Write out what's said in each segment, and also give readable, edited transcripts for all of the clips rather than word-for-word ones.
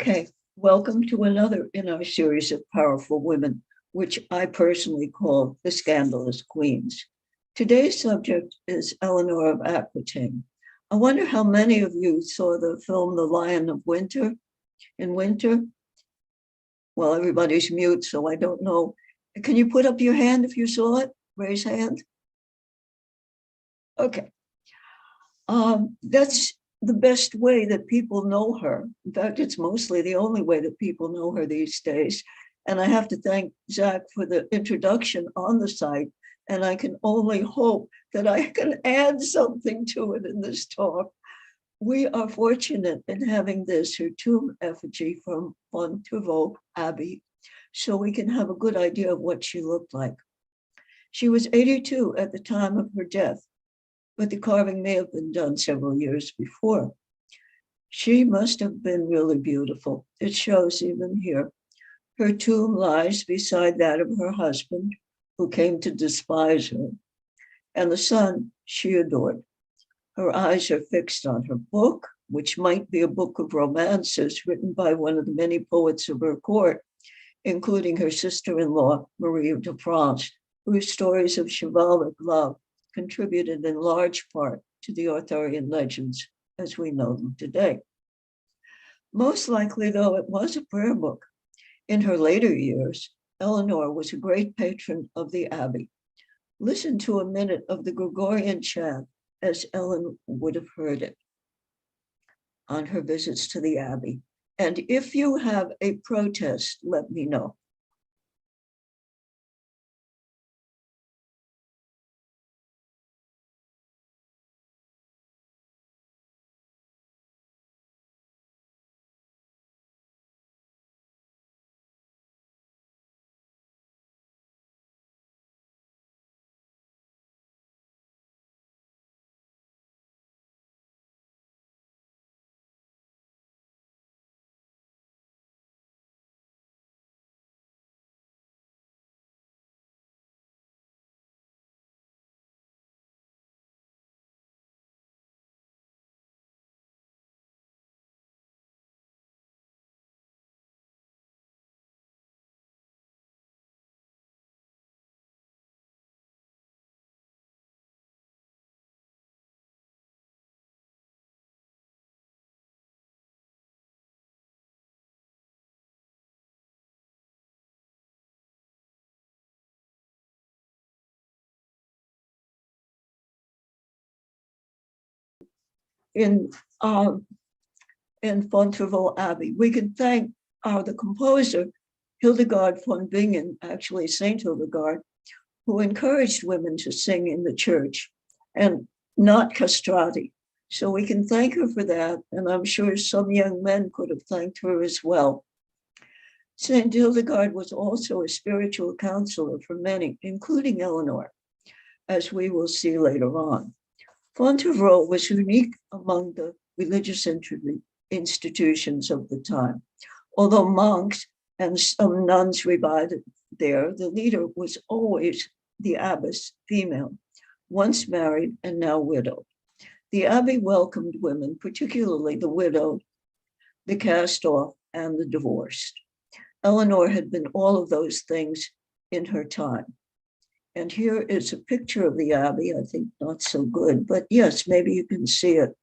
Okay, welcome to another in our series of powerful women, which I personally call the Scandalous Queens. Today's subject is Eleanor of Aquitaine. I wonder how many of you saw the film The Lion of Winter in winter? Well, everybody's mute, so I don't know. Can you put up your hand if you saw it? Raise hand. Okay. That's the best way that people know her. In fact, it's mostly the only way that people know her these days. And I have to thank Zach for the introduction on the site. And I can only hope that I can add something to it in this talk. We are fortunate in having this, her tomb effigy from Fontevraud Abbey, so we can have a good idea of what she looked like. She was 82 at the time of her death, but the carving may have been done several years before. She must have been really beautiful. It shows even here. Her tomb lies beside that of her husband, who came to despise her, and the son she adored. Her eyes are fixed on her book, which might be a book of romances written by one of the many poets of her court, including her sister-in-law, Marie de France, whose stories of chivalric love contributed in large part to the Arthurian legends as we know them today. Most likely, though, it was a prayer book. In her later years, Eleanor was a great patron of the Abbey. Listen to a minute of the Gregorian chant as Ellen would have heard it on her visits to the Abbey. And if you have a protest, let me know. In Fontevraud Abbey. We can thank the composer, Hildegard von Bingen, actually Saint Hildegard, who encouraged women to sing in the church and not castrati. So we can thank her for that, and I'm sure some young men could have thanked her as well. Saint Hildegard was also a spiritual counselor for many, including Eleanor, as we will see later on. Fontevraud was unique among the religious institutions of the time. Although monks and some nuns resided there, the leader was always the abbess, female, once married and now widowed. The abbey welcomed women, particularly the widowed, the cast off, and the divorced. Eleanor had been all of those things in her time. And here is a picture of the Abbey, I think not so good, but yes, maybe you can see it.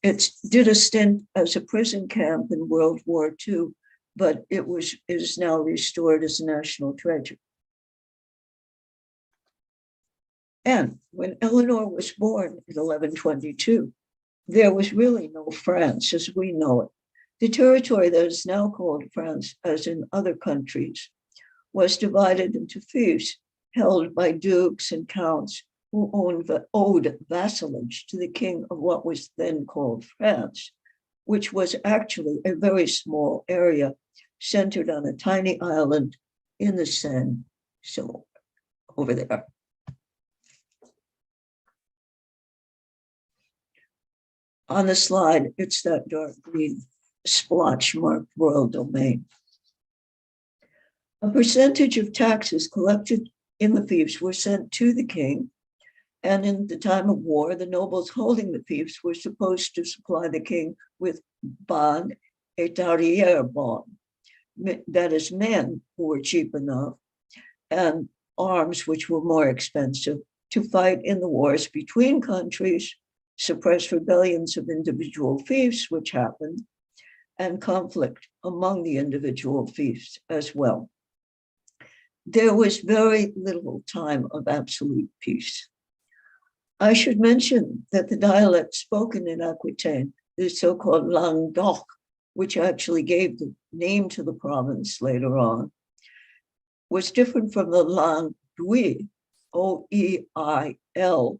It did a stint as a prison camp in World War II, but it is now restored as a national treasure. And when Eleanor was born in 1122, there was really no France as we know it. The territory that is now called France, as in other countries, was divided into fiefs held by dukes and counts who owed vassalage to the king of what was then called France, which was actually a very small area centered on a tiny island in the Seine, so over there. On the slide, it's that dark green splotch marked royal domain. A percentage of taxes collected in the fiefs were sent to the king, and in the time of war, the nobles holding the fiefs were supposed to supply the king with bond a derrière bon, that is, men who were cheap enough, and arms which were more expensive, to fight in the wars between countries, suppress rebellions of individual fiefs, which happened, and conflict among the individual fiefs as well. There was very little time of absolute peace. I should mention that the dialect spoken in Aquitaine, the so-called langue d'oc, which actually gave the name to the province later on, was different from the langue d'oil, O-E-I-L,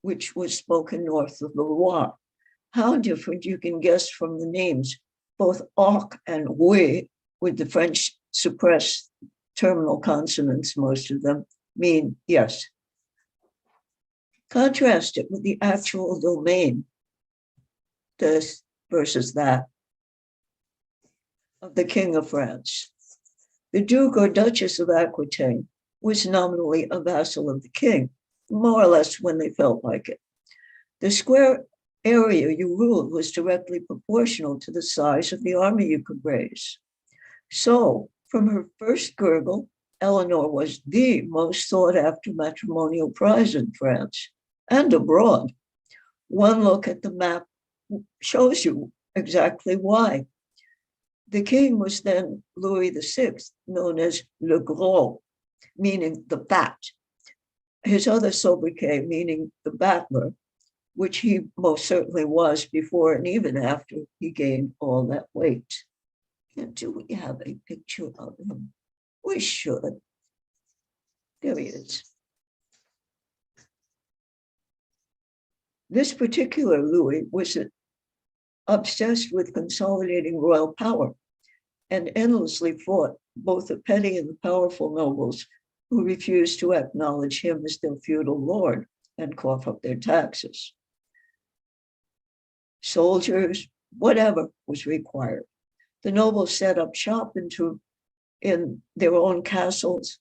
which was spoken north of the Loire. How different you can guess from the names. Both oc and oui, with the French suppressed terminal consonants, most of them, mean yes. Contrast it with the actual domain, this versus that, of the King of France. The Duke or Duchess of Aquitaine was nominally a vassal of the king, more or less when they felt like it. The square area you ruled was directly proportional to the size of the army you could raise. So, from her first gurgle, Eleanor was the most sought-after matrimonial prize in France and abroad. One look at the map shows you exactly why. The king was then Louis VI, known as Le Gros, meaning the fat. His other sobriquet, meaning the battler, which he most certainly was before and even after he gained all that weight. And do we have a picture of him? We should. There he is. This particular Louis was obsessed with consolidating royal power and endlessly fought both the petty and the powerful nobles who refused to acknowledge him as their feudal lord and cough up their taxes. Soldiers, whatever was required. The nobles set up shop in their own castles,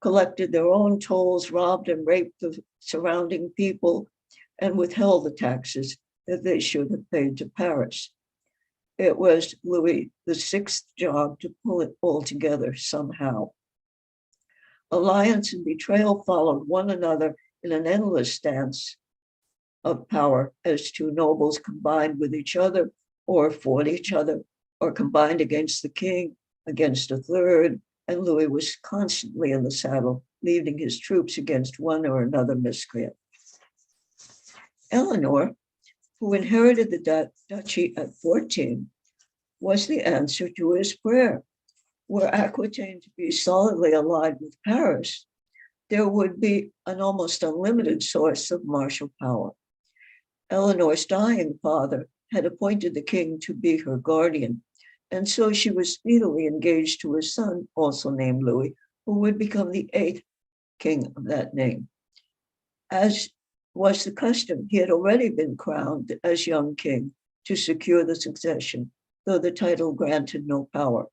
collected their own tolls, robbed and raped the surrounding people, and withheld the taxes that they should have paid to Paris. It was Louis VI's job to pull it all together somehow. Alliance and betrayal followed one another in an endless dance of power as two nobles combined with each other or fought each other or combined against the king, against a third, and Louis was constantly in the saddle, leading his troops against one or another miscreant. Eleanor, who inherited the duchy at 14, was the answer to his prayer. Were Aquitaine to be solidly allied with Paris, there would be an almost unlimited source of martial power. Eleanor's dying father had appointed the king to be her guardian, and so she was speedily engaged to his son, also named Louis, who would become the 8th king of that name. As was the custom, he had already been crowned as young king to secure the succession, though the title granted no power.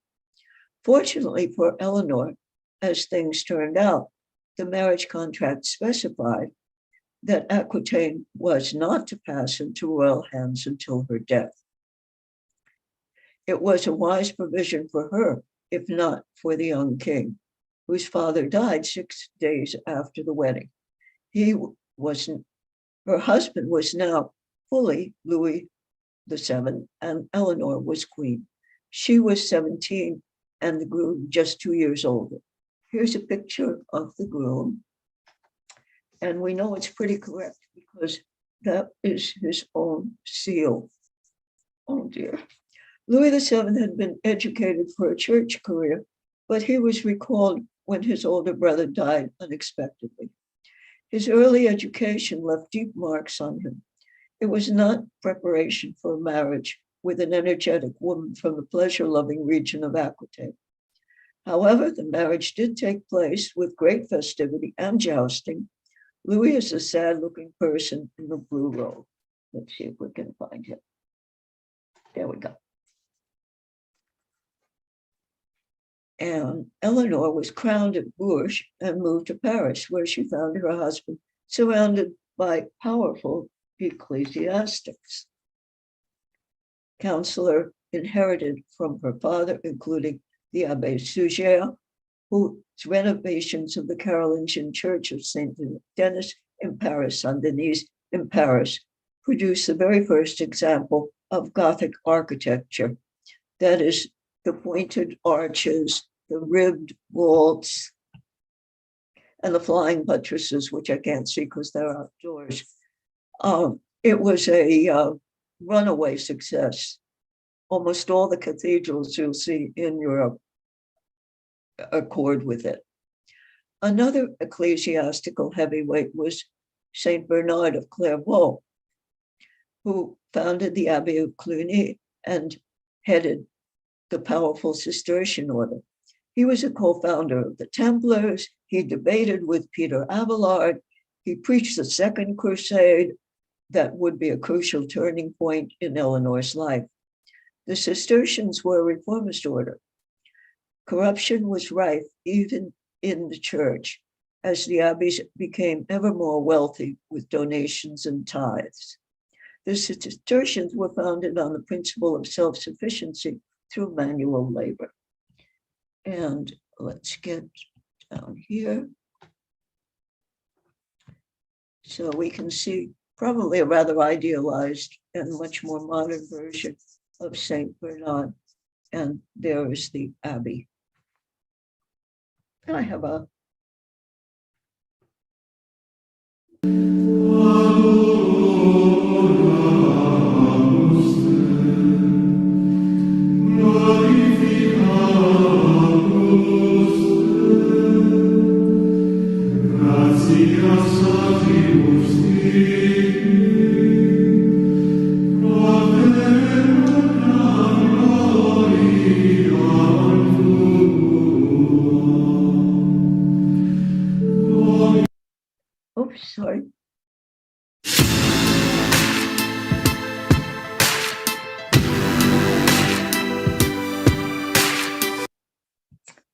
Fortunately for Eleanor, as things turned out, the marriage contract specified that Aquitaine was not to pass into royal hands until her death. It was a wise provision for her, if not for the young king, whose father died 6 days after the wedding. Her husband was now fully Louis VII, and Eleanor was queen. She was 17 and the groom just 2 years older. Here's a picture of the groom. And we know it's pretty correct because that is his own seal. Oh dear. Louis VII had been educated for a church career, but he was recalled when his older brother died unexpectedly. His early education left deep marks on him. It was not preparation for marriage with an energetic woman from the pleasure-loving region of Aquitaine. However, the marriage did take place with great festivity and jousting. Louis is a sad-looking person in the blue robe. Let's see if we can find him. There we go. And Eleanor was crowned at Bourges and moved to Paris, where she found her husband surrounded by powerful ecclesiastics. Counselor inherited from her father, including the Abbé Suger, whose renovations of the Carolingian Church of Saint Denis in Paris, Saint Denis in Paris, produced the very first example of Gothic architecture. That is, the pointed arches, the ribbed vaults, and the flying buttresses, which I can't see because they're outdoors. It was a runaway success. Almost all the cathedrals you'll see in Europe accord with it. Another ecclesiastical heavyweight was Saint Bernard of Clairvaux, who founded the Abbey of Cluny and headed the powerful Cistercian order. He was a co-founder of the Templars. He debated with Peter Abelard. He preached the Second Crusade that would be a crucial turning point in Eleanor's life. The Cistercians were a reformist order. Corruption was rife even in the church as the abbeys became ever more wealthy with donations and tithes. The Cistercians were founded on the principle of self-sufficiency through manual labor. And let's get down here. So we can see probably a rather idealized and much more modern version of Saint Bernard. And there is the abbey. I have a sorry.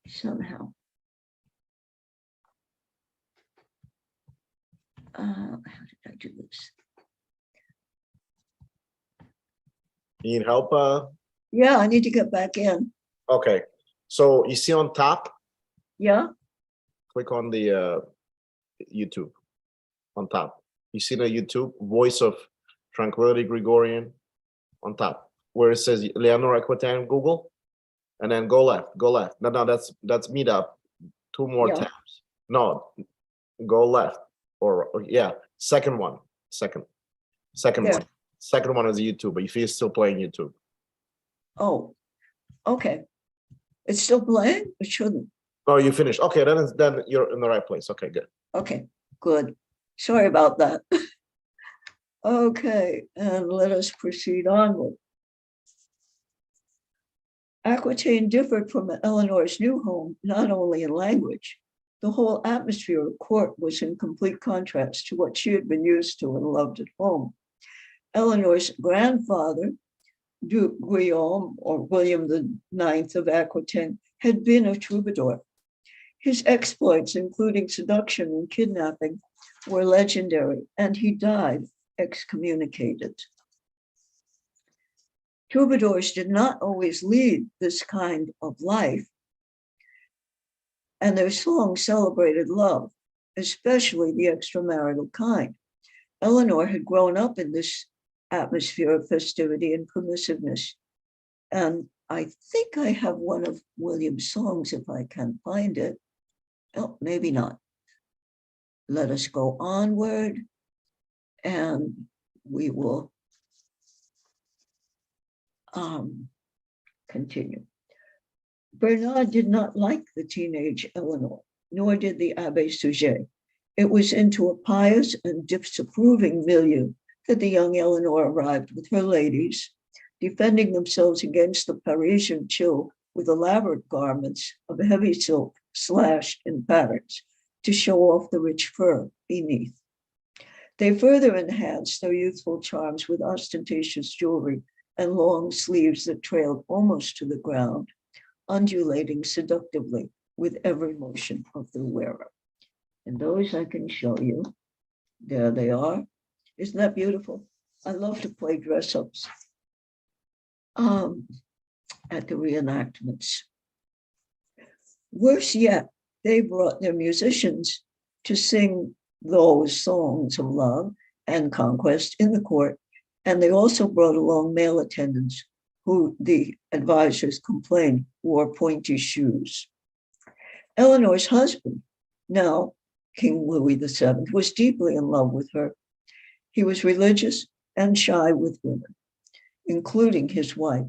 Somehow. How did I do this? You need help? Yeah, I need to get back in. Okay. So you see on top, Yeah. click on the YouTube on top. You see the YouTube Voice of Tranquility Gregorian on top, where it says Eleanor Aquitaine, Google, and then go left, go left. No, that's Meetup. Two more Yeah. tabs. No, go left or yeah, second one. Second There. one. Second one is YouTube, but if you're still playing YouTube. Oh, okay. It's still playing? It shouldn't. Oh, you finished. Okay, then you're in the right place. Okay, good. Okay, good. Sorry about that. Okay, and let us proceed onward. Aquitaine differed from Eleanor's new home, not only in language. The whole atmosphere of court was in complete contrast to what she had been used to and loved at home. Eleanor's grandfather, Duke Guillaume, or William IX of Aquitaine, had been a troubadour. His exploits, including seduction and kidnapping, were legendary, and he died excommunicated. Troubadours did not always lead this kind of life, and their songs celebrated love, especially the extramarital kind. Eleanor had grown up in this atmosphere of festivity and permissiveness, and I think I have one of William's songs if I can find it. Oh, maybe not. Let us go onward, and we will continue. Bernard did not like the teenage Eleanor, nor did the Abbé Suger. It was into a pious and disapproving milieu that the young Eleanor arrived with her ladies, defending themselves against the Parisian chill with elaborate garments of heavy silk slashed in patterns to show off the rich fur beneath. They further enhanced their youthful charms with ostentatious jewelry and long sleeves that trailed almost to the ground, undulating seductively with every motion of the wearer. And those I can show you. There they are. Isn't that beautiful? I love to play dress-ups. at the reenactments. Worse yet, they brought their musicians to sing those songs of love and conquest in the court, and they also brought along male attendants who the advisors complained wore pointy shoes. Eleanor's husband, now King Louis VII, was deeply in love with her. He was religious and shy with women, including his wife.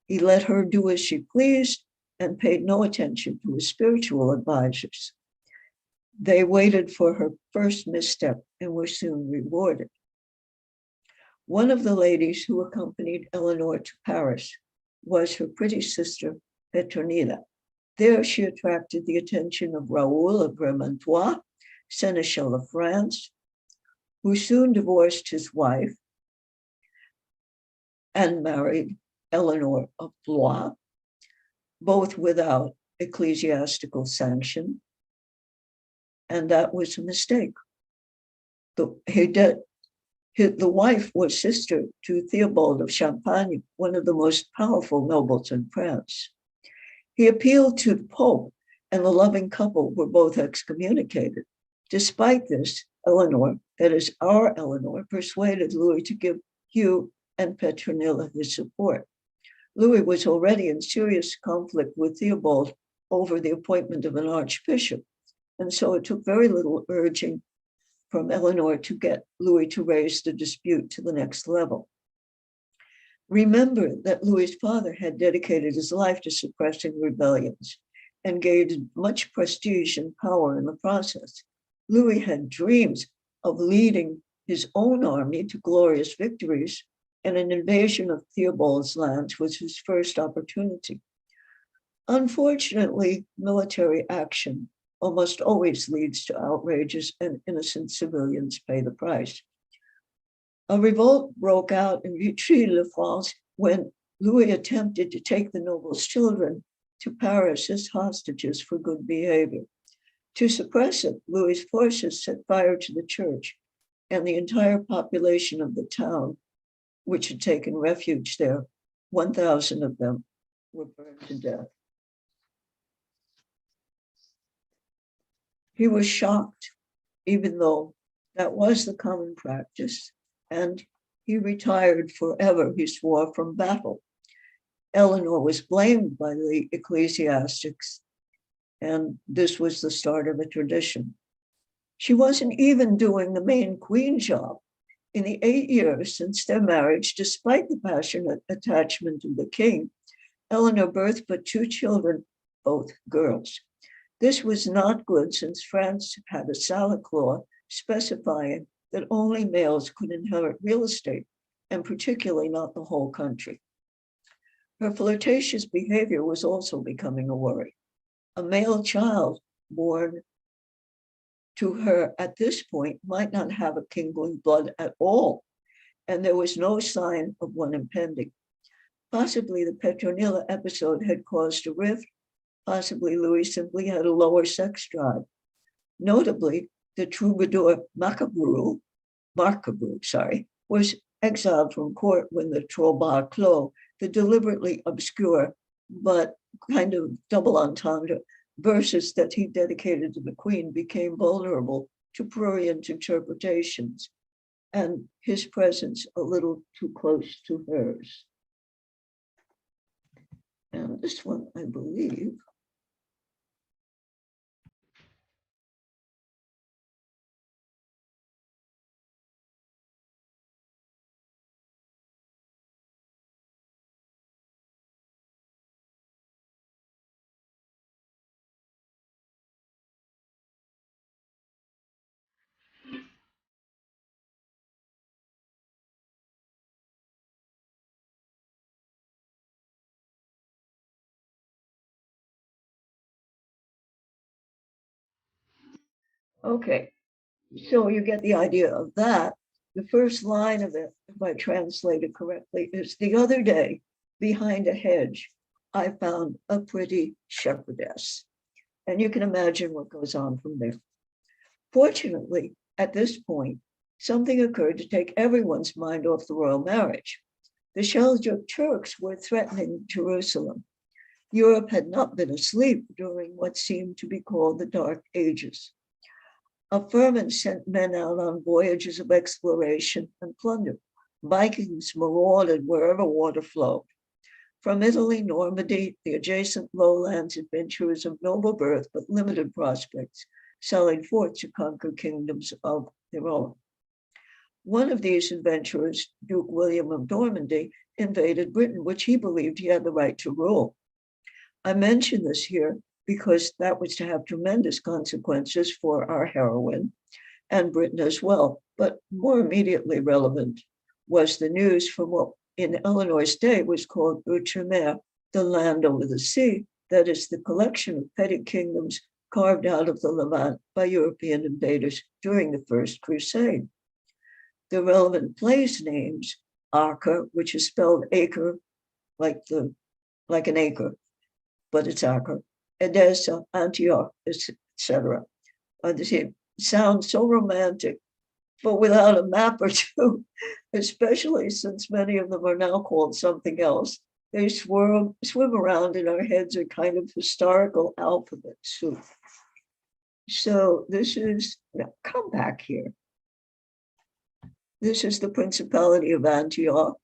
He let her do as she pleased and paid no attention to his spiritual advisors. They waited for her first misstep and were soon rewarded. One of the ladies who accompanied Eleanor to Paris was her pretty sister, Petronilla. There she attracted the attention of Raoul of Vermandois, Seneschal of France, who soon divorced his wife and married Eleanor of Blois, both without ecclesiastical sanction. And that was a mistake. The wife was sister to Theobald of Champagne, one of the most powerful nobles in France. He appealed to the Pope, and the loving couple were both excommunicated. Despite this, Eleanor, that is our Eleanor, persuaded Louis to give Hugh and Petronilla his support. Louis was already in serious conflict with Theobald over the appointment of an archbishop, and so it took very little urging from Eleanor to get Louis to raise the dispute to the next level. Remember that Louis's father had dedicated his life to suppressing rebellions and gained much prestige and power in the process. Louis had dreams of leading his own army to glorious victories, and an invasion of Theobald's lands was his first opportunity. Unfortunately, military action almost always leads to outrages, and innocent civilians pay the price. A revolt broke out in Vitry-le-France when Louis attempted to take the noble's children to Paris as hostages for good behavior. To suppress it, Louis's forces set fire to the church, and the entire population of the town, which had taken refuge there, 1,000 of them, were burned to death. He was shocked, even though that was the common practice, and he retired forever, he swore, from battle. Eleanor was blamed by the ecclesiastics, and this was the start of a tradition. She wasn't even doing the main queen job. In the 8 years since their marriage, despite the passionate attachment of the king, Eleanor birthed but 2 children, both girls. This was not good, since France had a Salic law specifying that only males could inherit real estate, and particularly not the whole country. Her flirtatious behavior was also becoming a worry. A male child born to her at this point might not have a kingly blood at all, and there was no sign of one impending. Possibly the Petronilla episode had caused a rift. Possibly Louis simply had a lower sex drive. Notably, the troubadour Marcabru, was exiled from court when the Trobar Clos, the deliberately obscure but kind of double entendre verses that he dedicated to the queen, became vulnerable to prurient interpretations, and his presence a little too close to hers. And this one, I believe, okay, so you get the idea of that. The first line of it, if I translate it correctly, is the other day, behind a hedge, I found a pretty shepherdess. And you can imagine what goes on from there. Fortunately, at this point, something occurred to take everyone's mind off the royal marriage. The Seljuk Turks were threatening Jerusalem. Europe had not been asleep during what seemed to be called the Dark Ages. A firman sent men out on voyages of exploration and plunder. Vikings marauded wherever water flowed. From Italy, Normandy, the adjacent lowlands, adventurers of noble birth but limited prospects, sallied forth to conquer kingdoms of their own. One of these adventurers, Duke William of Normandy, invaded Britain, which he believed he had the right to rule. I mention this here because that was to have tremendous consequences for our heroine and Britain as well. But more immediately relevant was the news from what in Eleanor's day was called Outremer, the land over the sea, that is the collection of petty kingdoms carved out of the Levant by European invaders during the First Crusade. The relevant place names, Acre, which is spelled acre, like an acre, but it's Acre, Edessa, Antioch, etc. They sound so romantic, but without a map or two, especially since many of them are now called something else. They swim around in our heads a kind of historical alphabet soup. So this is, now come back here. This is the Principality of Antioch.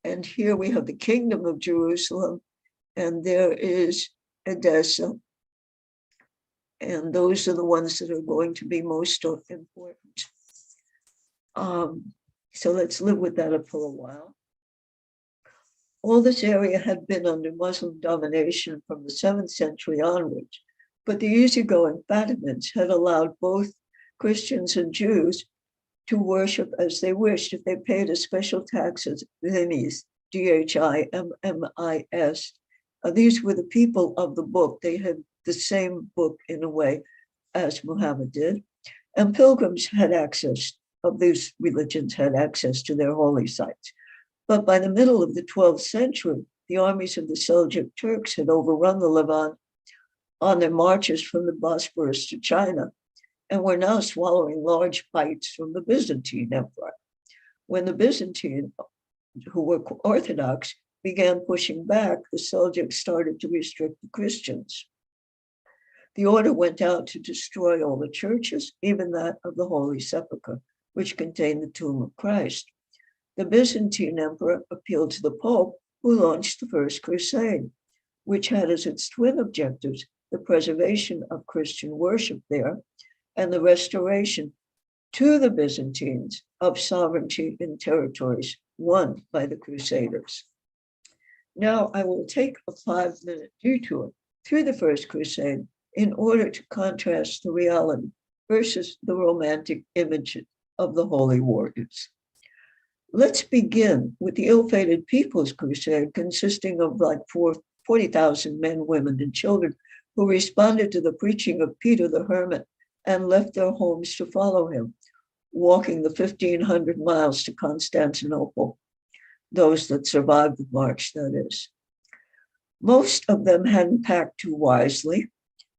And here we have the Kingdom of Jerusalem, and there is Edessa. And those are the ones that are going to be most important. So let's live with that for a while. All this area had been under Muslim domination from the 7th century onwards, but the easygoing Fatimids had allowed both Christians and Jews to worship as they wished if they paid a special tax as dhimmis, D-H-I-M-M-I-S. These were the people of the book. They had the same book in a way as Muhammad did. And pilgrims had access, of these religions had access to their holy sites. But by the middle of the 12th century, the armies of the Seljuk Turks had overrun the Levant on their marches from the Bosporus to China, and were now swallowing large bites from the Byzantine Empire. When the Byzantine, who were Orthodox, began pushing back, the Seljuks started to restrict the Christians. The order went out to destroy all the churches, even that of the Holy Sepulchre, which contained the tomb of Christ. The Byzantine emperor appealed to the Pope, who launched the First Crusade, which had as its twin objectives the preservation of Christian worship there and the restoration to the Byzantines of sovereignty in territories won by the Crusaders. Now I will take a 5-minute detour through the First Crusade in order to contrast the reality versus the romantic image of the holy warriors. Let's begin with the ill-fated Peoples Crusade, consisting of like 40,000 men, women, and children who responded to the preaching of Peter the Hermit and left their homes to follow him, walking the 1,500 miles to Constantinople, those that survived the march, that is. Most of them hadn't packed too wisely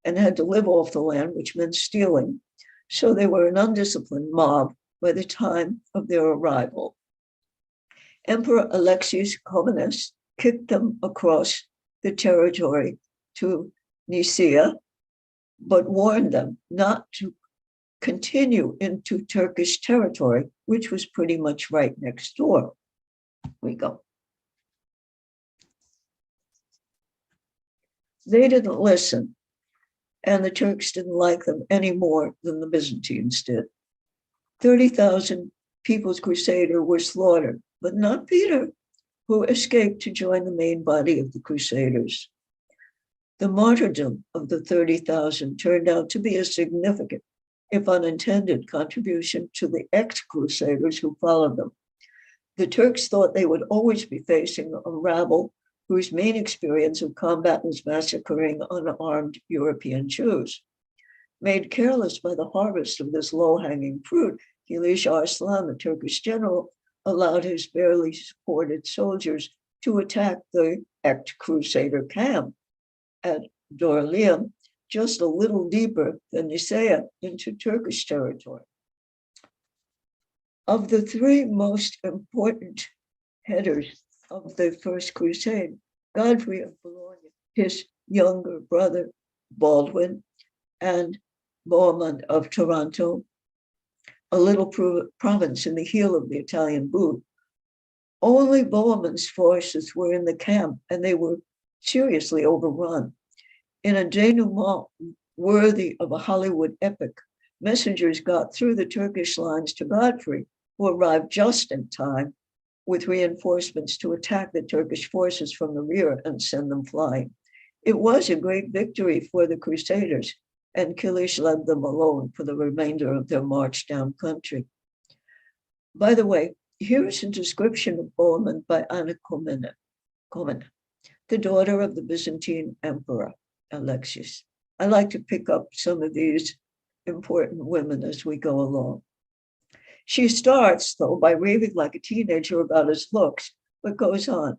and had to live off the land, which meant stealing, so they were an undisciplined mob by the time of their arrival. Emperor Alexius Comnenus kicked them across the territory to Nicaea, but warned them not to continue into Turkish territory, which was pretty much right next door. We go. They didn't listen, and the Turks didn't like them any more than the Byzantines did. 30,000 People's Crusader were slaughtered, but not Peter, who escaped to join the main body of the Crusaders. The martyrdom of the 30,000 turned out to be a significant, if unintended, contribution to the ex-Crusaders who followed them. The Turks thought they would always be facing a rabble whose main experience of combat was massacring unarmed European Jews. Made careless by the harvest of this low-hanging fruit, Hiliç Arslan, the Turkish general, allowed his barely supported soldiers to attack the ex-Crusader camp at Doryleum, just a little deeper than Nicaea, into Turkish territory. Of the three most important headers of the First Crusade, Godfrey of Boulogne, his younger brother, Baldwin, and Bohemond of Taranto, a little province in the heel of the Italian boot. Only Bohemond's forces were in the camp, and they were seriously overrun. In a denouement worthy of a Hollywood epic, messengers got through the Turkish lines to Godfrey, who arrived just in time with reinforcements to attack the Turkish forces from the rear and send them flying. It was a great victory for the Crusaders, and Kilish led them alone for the remainder of their march down country. By the way, here is a description of Bohemond by Anna Komnene, the daughter of the Byzantine Emperor Alexis. I like to pick up some of these important women as we go along. She starts, though, by raving like a teenager about his looks, but goes on.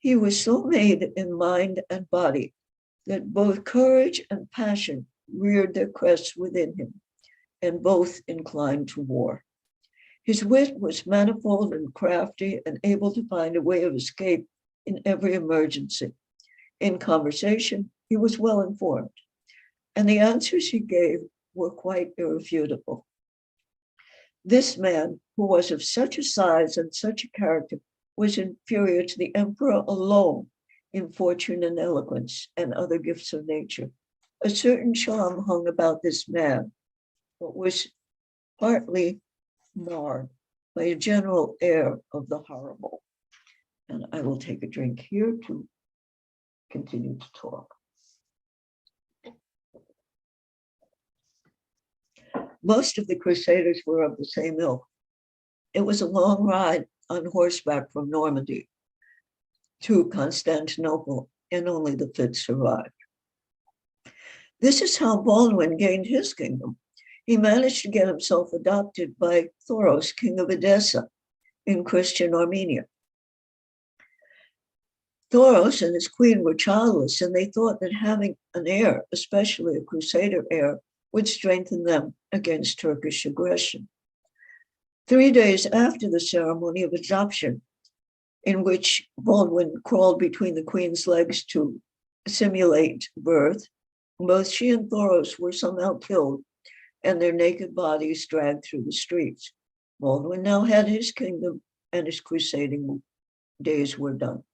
He was so made in mind and body that both courage and passion reared their crests within him, and both inclined to war. His wit was manifold and crafty and able to find a way of escape in every emergency. In conversation, he was well informed, and the answers he gave were quite irrefutable. This man, who was of such a size and such a character, was inferior to the emperor alone in fortune and eloquence and other gifts of nature. A certain charm hung about this man, but was partly marred by a general air of the horrible. And I will take a drink here to continue to talk. Most of the Crusaders were of the same ilk. It was a long ride on horseback from Normandy to Constantinople, and only the fit survived. This is how Baldwin gained his kingdom. He managed to get himself adopted by Thoros, king of Edessa, in Christian Armenia. Thoros and his queen were childless, and they thought that having an heir, especially a Crusader heir, would strengthen them against Turkish aggression. 3 days after the ceremony of adoption, in which Baldwin crawled between the queen's legs to simulate birth, both she and Thoros were somehow killed and their naked bodies dragged through the streets. Baldwin now had his kingdom, and his crusading days were done.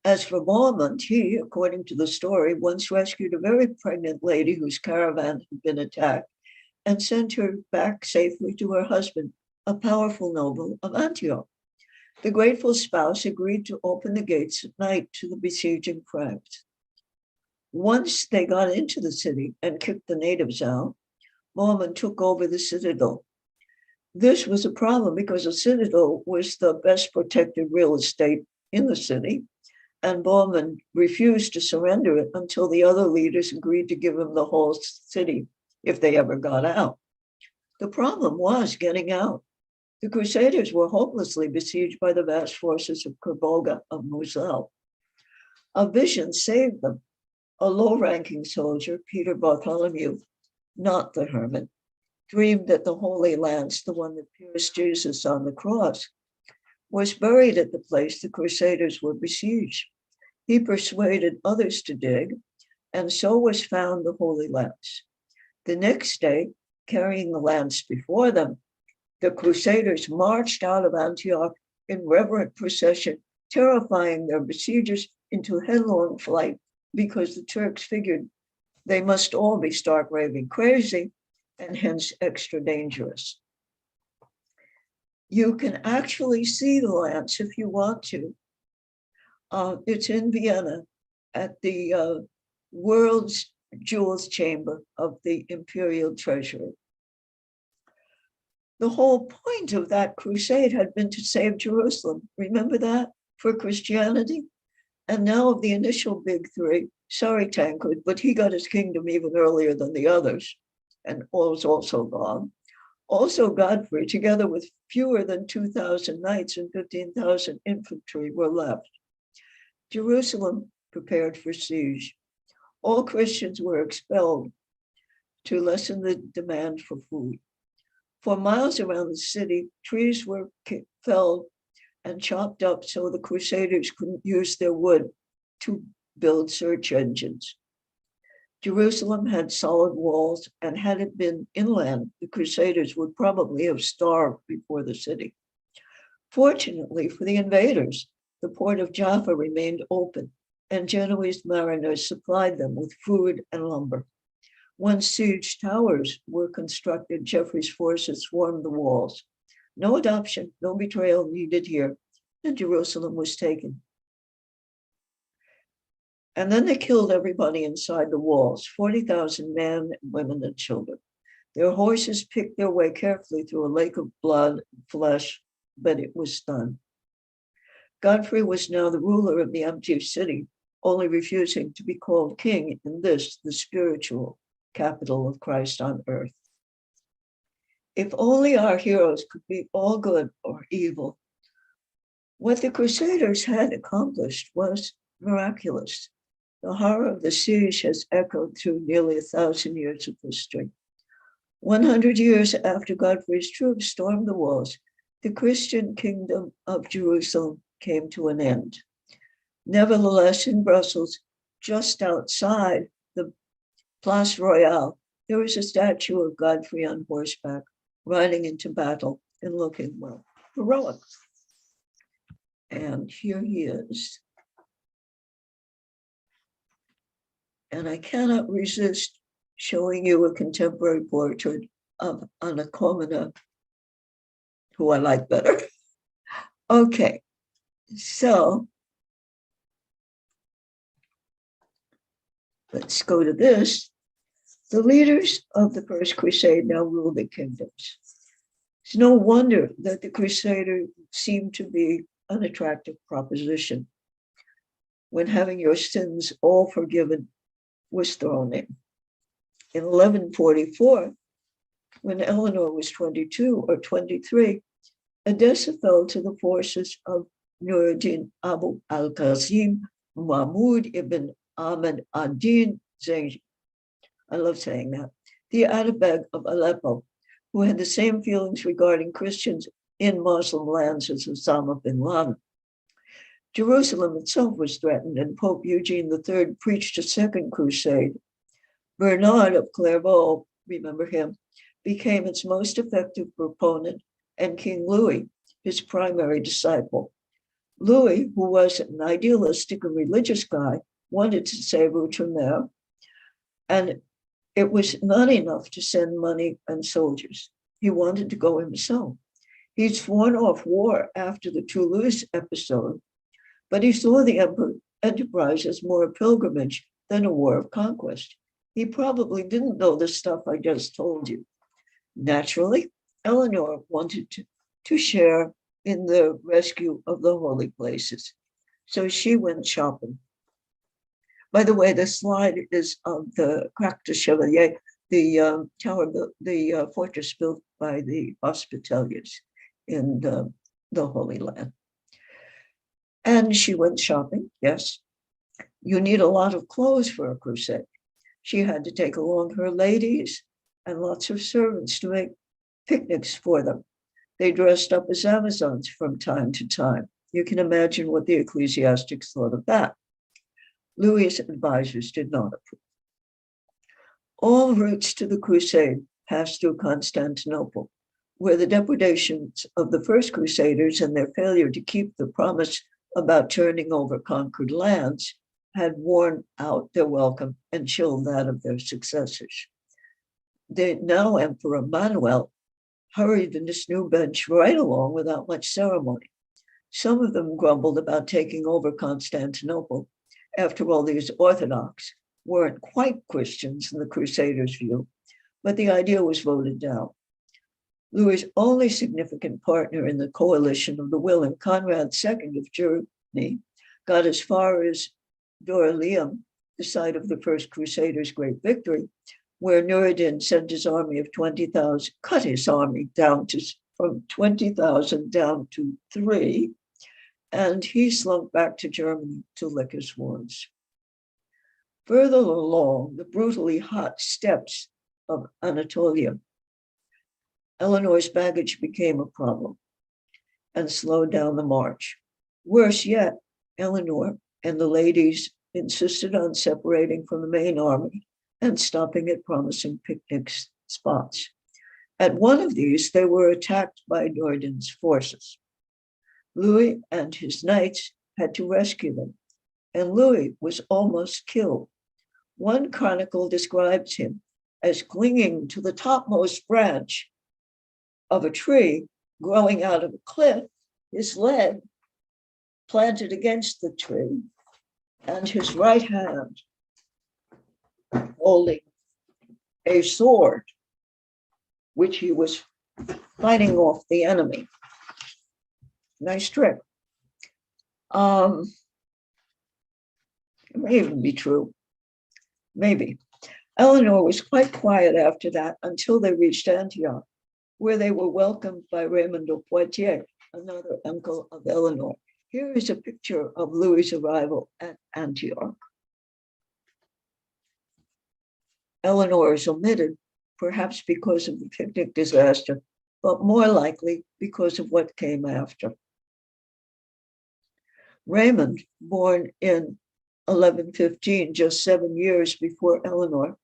As for Bohemond, he, according to the story, once rescued a very pregnant lady whose caravan had been attacked and sent her back safely to her husband, a powerful noble of Antioch. The grateful spouse agreed to open the gates at night to the besieging Franks. Once they got into the city and kicked the natives out, Bohemond took over the citadel. This was a problem because the citadel was the best protected real estate in the city, and Bohemond refused to surrender it until the other leaders agreed to give him the whole city if they ever got out. The problem was getting out. The Crusaders were hopelessly besieged by the vast forces of Kerboga of Moselle. A vision saved them. A low-ranking soldier, Peter Bartholomew, not the hermit, dreamed that the Holy Lance, the one that pierced Jesus on the cross, was buried at the place the Crusaders were besieged. He persuaded others to dig, and so was found the Holy Lance. The next day, carrying the lance before them, the Crusaders marched out of Antioch in reverent procession, terrifying their besiegers into headlong flight because the Turks figured they must all be stark raving crazy and hence extra dangerous. You can actually see the lance if you want to. It's in Vienna at the World's Jewels Chamber of the Imperial Treasury. The whole point of that crusade had been to save Jerusalem. Remember that? For Christianity? And now of the initial big three, sorry, Tancred, but he got his kingdom even earlier than the others, and was also gone. Also Godfrey, together with fewer than 2,000 knights and 15,000 infantry, were left. Jerusalem prepared for siege. All Christians were expelled to lessen the demand for food. For miles around the city, trees were felled and chopped up so the Crusaders couldn't use their wood to build search engines. Jerusalem had solid walls, and had it been inland, the Crusaders would probably have starved before the city. Fortunately for the invaders, the port of Jaffa remained open, and Genoese mariners supplied them with food and lumber. Once siege towers were constructed, Geoffrey's forces swarmed the walls. No adoption, no betrayal needed here, and Jerusalem was taken. And then they killed everybody inside the walls, 40,000 men, women, and children. Their horses picked their way carefully through a lake of blood and flesh, but it was done. Godfrey was now the ruler of the empty city, only refusing to be called king in this, the spiritual capital of Christ on earth. If only our heroes could be all good or evil. What the Crusaders had accomplished was miraculous. The horror of the siege has echoed through nearly 1,000 years of history. 100 years after Godfrey's troops stormed the walls, the Christian kingdom of Jerusalem came to an end. Nevertheless, in Brussels, just outside the Place Royale, there is a statue of Godfrey on horseback, riding into battle and looking, well, heroic. And here he is. And I cannot resist showing you a contemporary portrait of Anna Komnene, who I like better. Okay, so let's go to this. The leaders of the First Crusade now ruled the kingdoms. It's no wonder that the Crusader seemed to be an attractive proposition when having your sins all forgiven was thrown in. In 1144, when Eleanor was 22 or 23, Edessa fell to the forces of Nuruddin Abu al-Qasim Mahmud ibn Ahmed ad-Din Zengi. I love saying that. The Atabeg of Aleppo, who had the same feelings regarding Christians in Muslim lands as Osama bin Laden. Jerusalem itself was threatened, and Pope Eugene III preached a second crusade. Bernard of Clairvaux, remember him, became its most effective proponent, and King Louis, his primary disciple. Louis, who was an idealistic and religious guy, wanted to save Outremer, and it was not enough to send money and soldiers. He wanted to go himself. He'd sworn off war after the Toulouse episode, but he saw the enterprise as more a pilgrimage than a war of conquest. He probably didn't know the stuff I just told you. Naturally, Eleanor wanted to share in the rescue of the holy places, so she went shopping. By the way, the slide is of the Crac de Chevalier, the tower, the fortress built by the Hospitaliers in the Holy Land. And she went shopping, yes. You need a lot of clothes for a crusade. She had to take along her ladies and lots of servants to make picnics for them. They dressed up as Amazons from time to time. You can imagine what the ecclesiastics thought of that. Louis's advisors did not approve. All routes to the crusade passed through Constantinople, where the depredations of the first crusaders and their failure to keep the promise about turning over conquered lands had worn out their welcome and chilled that of their successors. The now Emperor Manuel hurried in this new bench right along without much ceremony. Some of them grumbled about taking over Constantinople. After all, these Orthodox weren't quite Christians in the Crusaders' view, but the idea was voted down. Louis's only significant partner in the coalition of the willing, Conrad II of Germany, got as far as Dorylaeum, the site of the first Crusaders' great victory, where Nuruddin sent his army of 20,000, cut his army down to from 20,000 down to 3, and he slunk back to Germany to lick his wounds. Further along the brutally hot steppes of Anatolia, Eleanor's baggage became a problem. and slowed down the march. Worse yet, Eleanor and the ladies insisted on separating from the main army and stopping at promising picnic spots. At one of these, they were attacked by Doridon's forces. Louis and his knights had to rescue them, and Louis was almost killed. One chronicle describes him as clinging to the topmost branch of a tree growing out of a cliff, his leg planted against the tree, and his right hand holding a sword, which he was fighting off the enemy. Nice trick. It may even be true. Maybe. Eleanor was quite quiet after that until they reached Antioch, where they were welcomed by Raymond of Poitiers, another uncle of Eleanor. Here is a picture of Louis's arrival at Antioch. Eleanor is omitted, perhaps because of the picnic disaster, but more likely because of what came after. Raymond, born in 1115, just 7 years before Eleanor,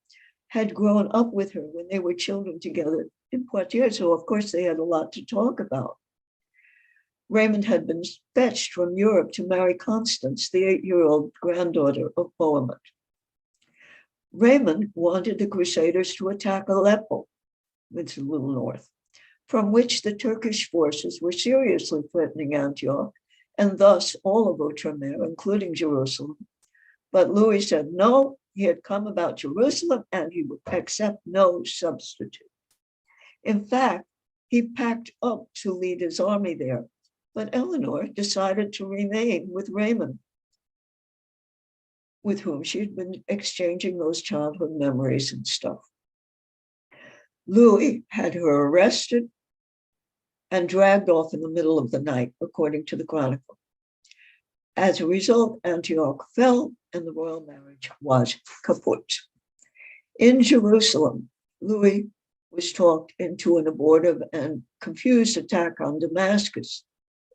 had grown up with her when they were children together in Poitiers, so of course they had a lot to talk about. Raymond had been fetched from Europe to marry Constance, the 8-year-old granddaughter of Bohemond. Raymond wanted the Crusaders to attack Aleppo, which is a little north, from which the Turkish forces were seriously threatening Antioch, and thus all of Outremer, including Jerusalem. But Louis said no, he had come about Jerusalem and he would accept no substitute. In fact, he packed up to lead his army there, but Eleanor decided to remain with Raymond, with whom she'd been exchanging those childhood memories and stuff. Louis had her arrested and dragged off in the middle of the night, according to the chronicle. As a result, Antioch fell and the royal marriage was kaput. In Jerusalem, Louis was talked into an abortive and confused attack on Damascus,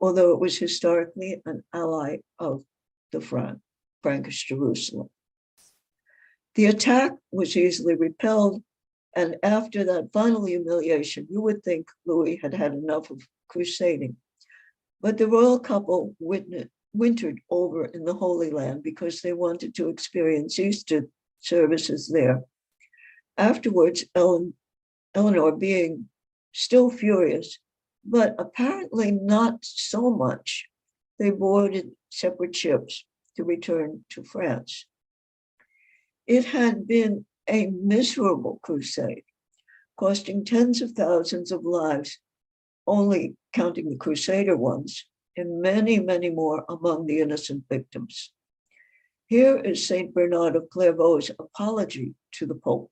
although it was historically an ally of the Frankish Jerusalem. The attack was easily repelled, and after that final humiliation, you would think Louis had had enough of crusading. But the royal couple wintered over in the Holy Land because they wanted to experience Easter services there. Afterwards, Eleanor, being still furious, but apparently not so much, they boarded separate ships to return to France. It had been a miserable crusade, costing tens of thousands of lives, only counting the Crusader ones, and many, many more among the innocent victims. Here is Saint Bernard of Clairvaux's apology to the Pope.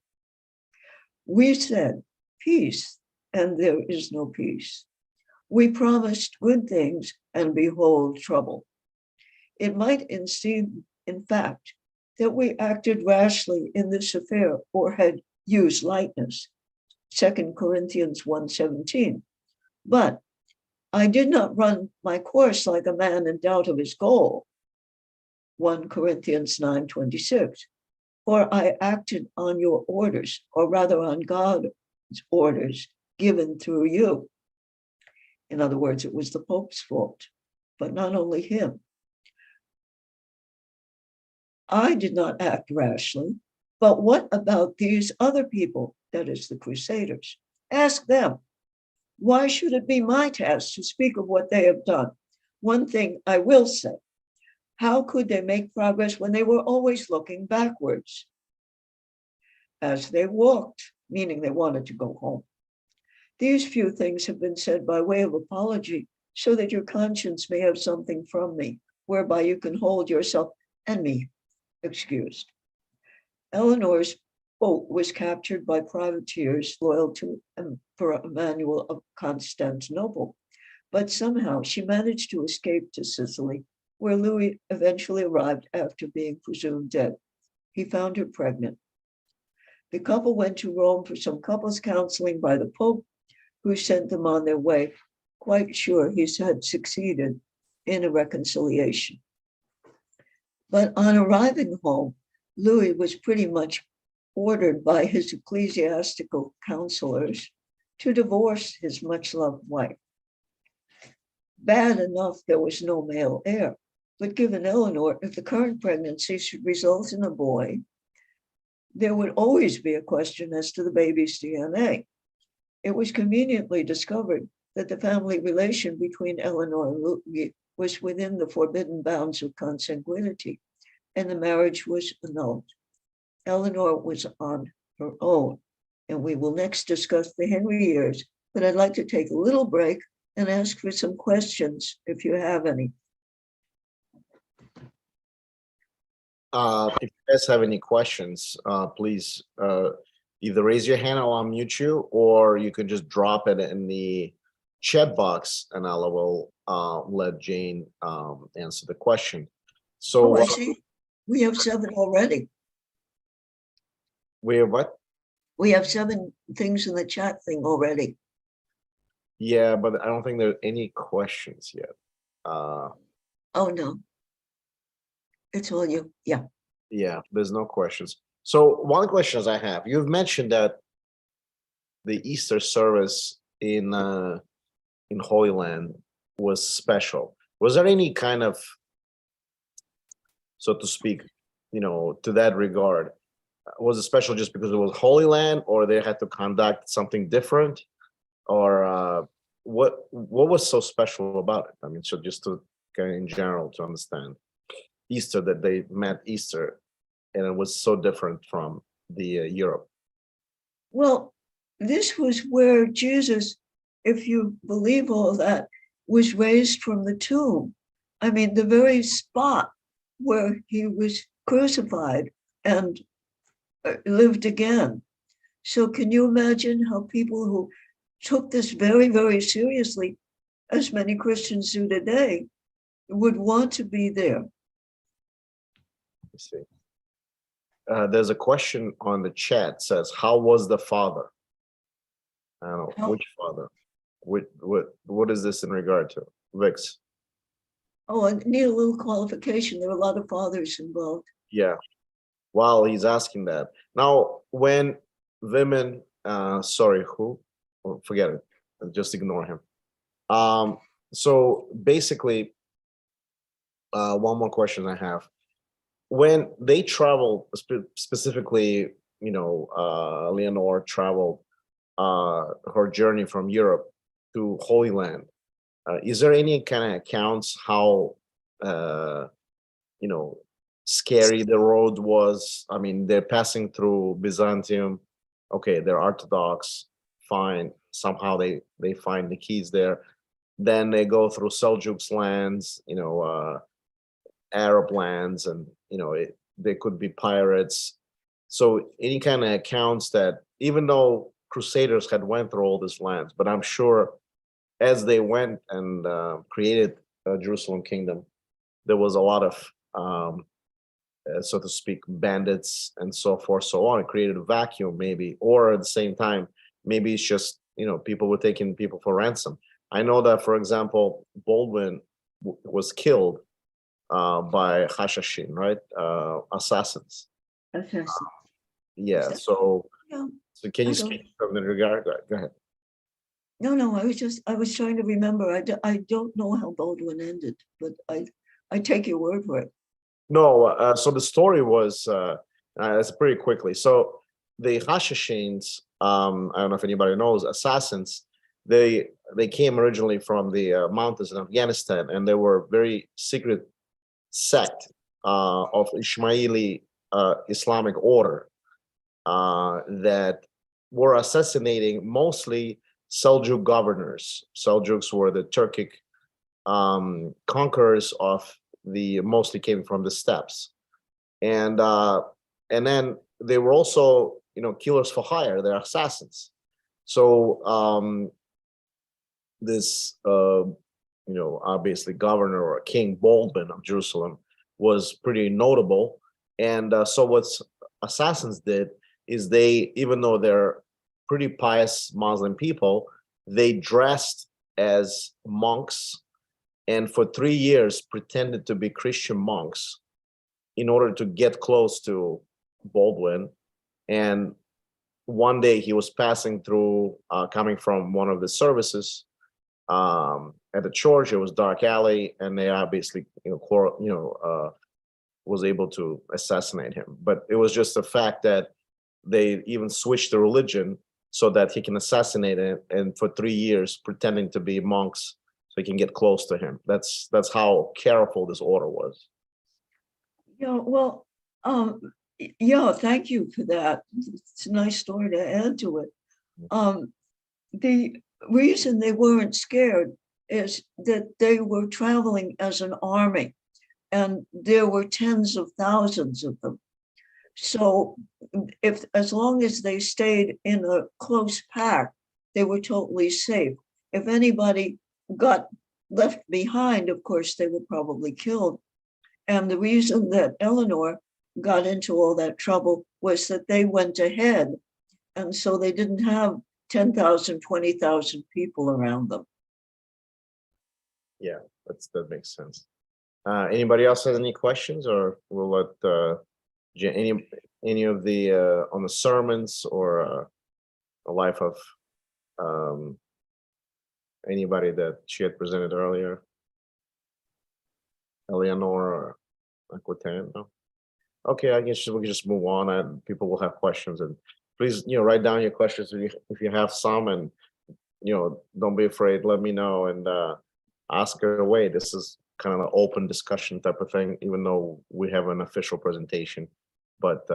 We said peace, and there is no peace. We promised good things, and behold trouble. It might seem, in fact, that we acted rashly in this affair or had used lightness, 2 Corinthians 1:17. But I did not run my course like a man in doubt of his goal, 1 Corinthians 9:26, for I acted on your orders, or rather on God's orders given through you. In other words, it was the Pope's fault, but not only him. I did not act rashly, but what about these other people, that is the Crusaders? Ask them. Why should it be my task to speak of what they have done? One thing I will say, how could they make progress when they were always looking backwards? As they walked, meaning they wanted to go home. These few things have been said by way of apology, so that your conscience may have something from me, whereby you can hold yourself and me excused. Eleanor's boat was captured by privateers loyal to Emperor Emmanuel of Constantinople, but somehow she managed to escape to Sicily, where Louis eventually arrived after being presumed dead. He found her pregnant. The couple went to Rome for some couples counseling by the Pope, who sent them on their way quite sure he had succeeded in a reconciliation. But on arriving home, Louis was pretty much ordered by his ecclesiastical counselors to divorce his much-loved wife. Bad enough there was no male heir, but given Eleanor, if the current pregnancy should result in a boy, there would always be a question as to the baby's DNA. It was conveniently discovered that the family relation between Eleanor and Louis was within the forbidden bounds of consanguinity, and the marriage was annulled. Eleanor was on her own, and we will next discuss the Henry years, but I'd like to take a little break and ask for some questions if you have any. If you guys have any questions, please either raise your hand, I'll unmute you, or you can just drop it in the chat box and I will let Jane answer the question. So I see. We have 7 already. we have what? We have 7 things in the chat thing already. Yeah, but I don't think there are any questions yet. Oh, no. It's all you. Yeah. Yeah, there's no questions. So one question I have, you've mentioned that the Easter service in Holy Land was special. Was there any kind of, so to speak, to that regard? Was it special just because it was Holy Land, or they had to conduct something different, or what was so special about it? I mean, so just to kind of in general to understand Easter, that they met Easter, and it was so different from the Europe. Well, this was where Jesus, if you believe all that, was raised from the tomb. I mean, the very spot where he was crucified and lived again. So can you imagine how people who took this very, very seriously, as many Christians do today, would want to be there? Let's see. There's a question on the chat, says, how was the father? I don't know, which father? What is this in regard to? Vix? Oh, I need a little qualification. There are a lot of fathers involved. Yeah. While he's asking that. Now, when women, sorry, who? Oh, forget it. Just ignore him. So basically, one more question I have. When they travel, specifically, Leonor traveled her journey from Europe to Holy Land. Is there any kind of accounts how, scary the road was? I mean, they're passing through Byzantium. Okay, they're Orthodox, fine. Somehow they find the keys there. Then they go through Seljuks lands, Arab lands, and they could be pirates. So any kind of accounts that, even though Crusaders had went through all these lands, but I'm sure as they went and created Jerusalem kingdom, there was a lot of so to speak, bandits and so forth, so on. It created a vacuum, maybe, or at the same time, maybe it's just people were taking people for ransom. I know that, for example, Baldwin was killed by Hashashin, right? Assassins. Okay. Yeah. So, No, so can you speak from the regard? Go ahead. no. I was trying to remember. I don't know how Baldwin ended, but I take your word for it. No. So the story was, it's pretty quickly. So the Hashashins, I don't know if anybody knows, assassins. They came originally from the mountains in Afghanistan, and they were very secret sect of Ismaili Islamic order that were assassinating mostly Seljuk governors. Seljuks were the Turkic conquerors of the, mostly came from the steppes, and then they were also killers for hire. They're assassins. So this obviously governor or King Baldwin of Jerusalem was pretty notable. And so what assassins did is they, even though they're pretty pious Muslim people, they dressed as monks, and for 3 years pretended to be Christian monks in order to get close to Baldwin. And one day he was passing through, coming from one of the services at the church. It was dark alley, and they obviously, was able to assassinate him. But it was just the fact that they even switched the religion so that he can assassinate him, and for 3 years pretending to be monks so he can get close to him. That's how careful this order was. Yeah, well, yeah, thank you for that. It's a nice story to add to it. The reason they weren't scared is that they were traveling as an army, and there were tens of thousands of them. So as long as they stayed in a close pack, they were totally safe. If anybody got left behind, of course, they were probably killed. And the reason that Eleanor got into all that trouble was that they went ahead. And so they didn't have 10,000, 20,000 people around them. Yeah, that makes sense. Anybody else has any questions, or we'll let any of the on the sermons or the life of anybody that she had presented earlier? Eleanor or Aquitaine? No? Okay, I guess we can just move on, and people will have questions. And please, write down your questions if you have some, and don't be afraid. Let me know and ask her away. This is kind of an open discussion type of thing, even though we have an official presentation. But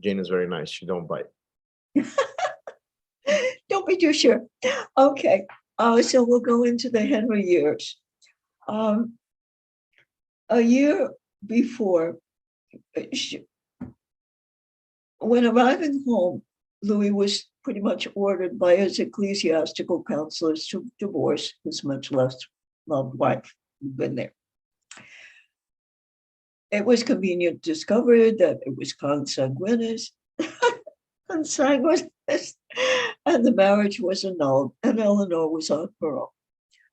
Jane is very nice. She don't bite. Don't be too sure. Okay, so we'll go into the Henry years. A year before, when arriving home, Louis was pretty much ordered by his ecclesiastical counselors to divorce his much less loved wife who'd been there. It was convenient discovered that it was consanguineous, and the marriage was annulled, and Eleanor was on her own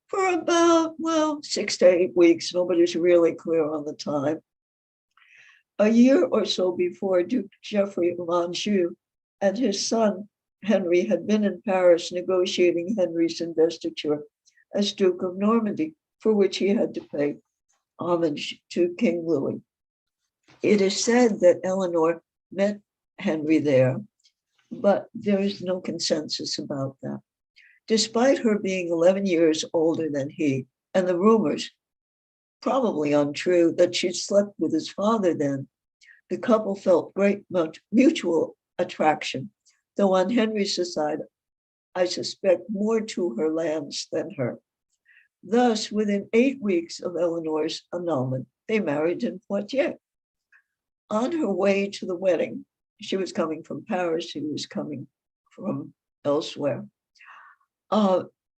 for about, 6 to 8 weeks. Nobody's really clear on the time. A year or so before, Duke Geoffrey of Anjou and his son Henry had been in Paris negotiating Henry's investiture as Duke of Normandy, for which he had to pay homage to King Louis. It is said that Eleanor met Henry there, but there is no consensus about that. Despite her being 11 years older than he, and the rumors, probably untrue, that she'd slept with his father then, the couple felt much mutual attraction, though on Henry's side, I suspect more to her lands than her. Thus, within 8 weeks of Eleanor's annulment, they married in Poitiers. On her way to the wedding, she was coming from Paris, he was coming from elsewhere.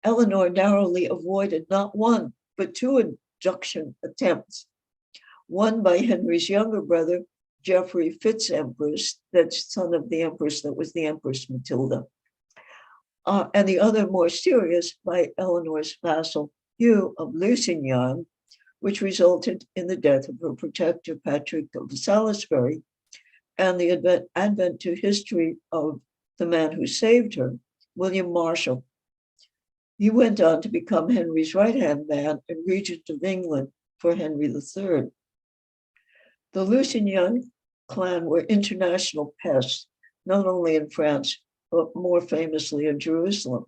Eleanor narrowly avoided not one, but 2 abduction attempts. One by Henry's younger brother, Geoffrey Fitz-Empress, that's son of the empress that was the Empress Matilda. And the other more serious by Eleanor's vassal, Hugh of Lusignan, which resulted in the death of her protector, Patrick of Salisbury, and the advent to history of the man who saved her, William Marshal. He went on to become Henry's right-hand man and regent of England for Henry III. The Lusignan clan were international pests, not only in France, but more famously in Jerusalem.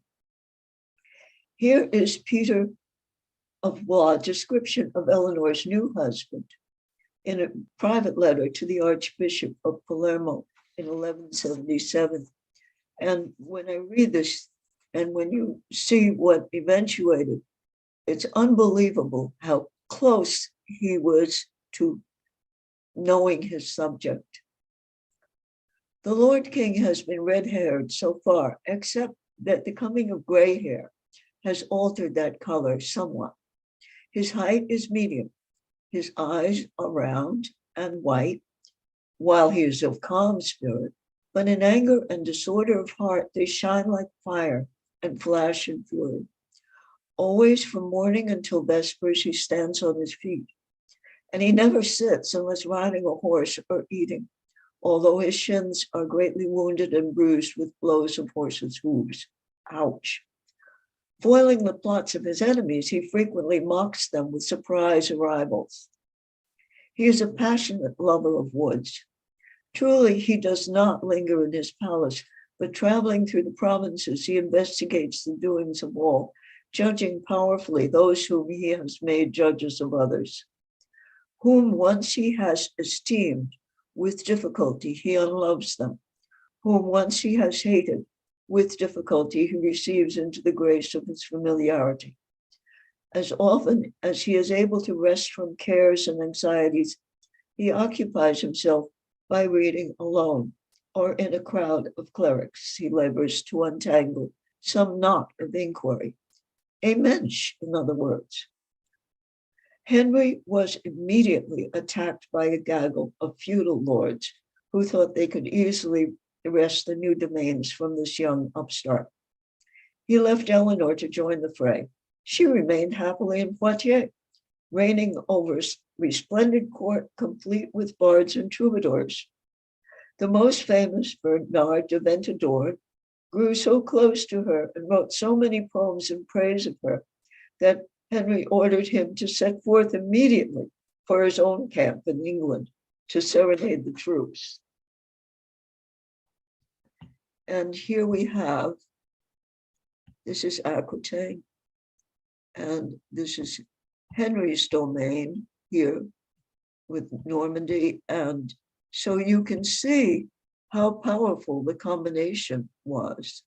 Here is Peter of Blois' description of Eleanor's new husband in a private letter to the Archbishop of Palermo in 1177. And when I read this, and when you see what eventuated, it's unbelievable how close he was to knowing his subject. The Lord King has been red-haired so far, except that the coming of gray hair has altered that color somewhat. His height is medium. His eyes are round and white, while he is of calm spirit, but in anger and disorder of heart, they shine like fire and flash in fury. Always from morning until vespers, he stands on his feet, and he never sits unless riding a horse or eating, although his shins are greatly wounded and bruised with blows of horses' hooves. Ouch. Foiling the plots of his enemies, he frequently mocks them with surprise arrivals. He is a passionate lover of woods. Truly, he does not linger in his palace, but traveling through the provinces, he investigates the doings of all, judging powerfully those whom he has made judges of others. Whom once he has esteemed, with difficulty he unloves them. Whom once he has hated, with difficulty he receives into the grace of his familiarity. As often as he is able to rest from cares and anxieties, he occupies himself by reading alone, or in a crowd of clerics he labors to untangle some knot of inquiry. A mensch, in other words. Henry was immediately attacked by a gaggle of feudal lords who thought they could easily wrest the new domains from this young upstart. He left Eleanor to join the fray. She remained happily in Poitiers, reigning over a resplendent court complete with bards and troubadours. The most famous, Bernard de Ventadorn, grew so close to her and wrote so many poems in praise of her that Henry ordered him to set forth immediately for his own camp in England to serenade the troops. And here we have, this is Aquitaine, and this is Henry's domain here with Normandy. And so you can see how powerful the combination was.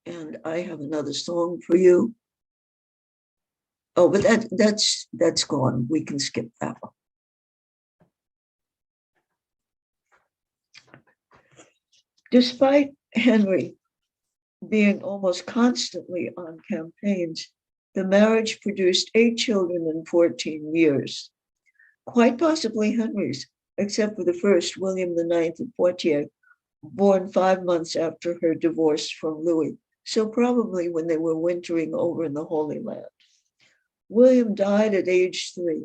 And I have another song for you. Oh, but that's gone. We can skip that one. Despite Henry being almost constantly on campaigns, the marriage produced 8 children in 14 years. Quite possibly Henry's, except for the first, William IX of Poitiers, born 5 months after her divorce from Louis, so probably when they were wintering over in the Holy Land. William died at age 3.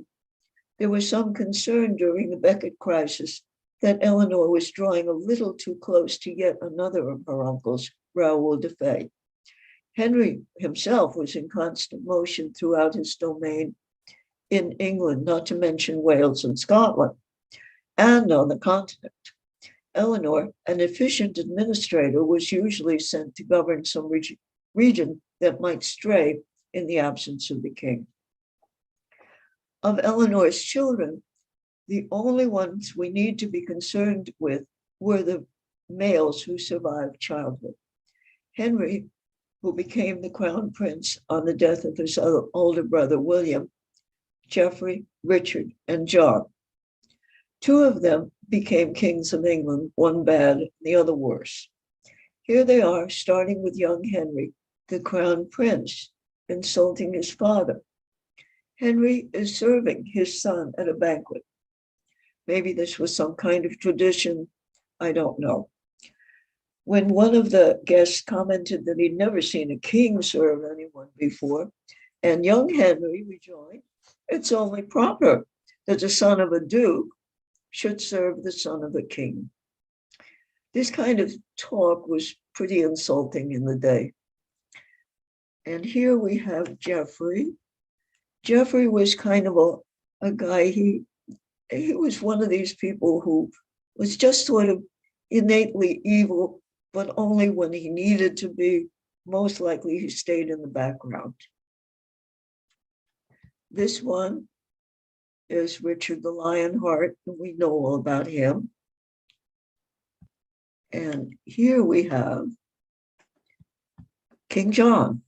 There was some concern during the Beckett Crisis that Eleanor was drawing a little too close to yet another of her uncles, Raoul de Fay. Henry himself was in constant motion throughout his domain in England, not to mention Wales and Scotland, and on the continent. Eleanor, an efficient administrator, was usually sent to govern some region that might stray in the absence of the king. Of Eleanor's children, the only ones we need to be concerned with were the males who survived childhood. Henry, who became the crown prince on the death of his older brother, William, Geoffrey, Richard, and John. 2 of them became kings of England, one bad, the other worse. Here they are, starting with young Henry, the crown prince, insulting his father. Henry is serving his son at a banquet. Maybe this was some kind of tradition, I don't know. When one of the guests commented that he'd never seen a king serve anyone before, and young Henry rejoined, "It's only proper that the son of a duke should serve the son of a king." This kind of talk was pretty insulting in the day. And here we have Geoffrey. Geoffrey was kind of a guy, he was one of these people who was just sort of innately evil, but only when he needed to be. Most likely he stayed in the background. This one is Richard the Lionheart, and we know all about him. And here we have King John.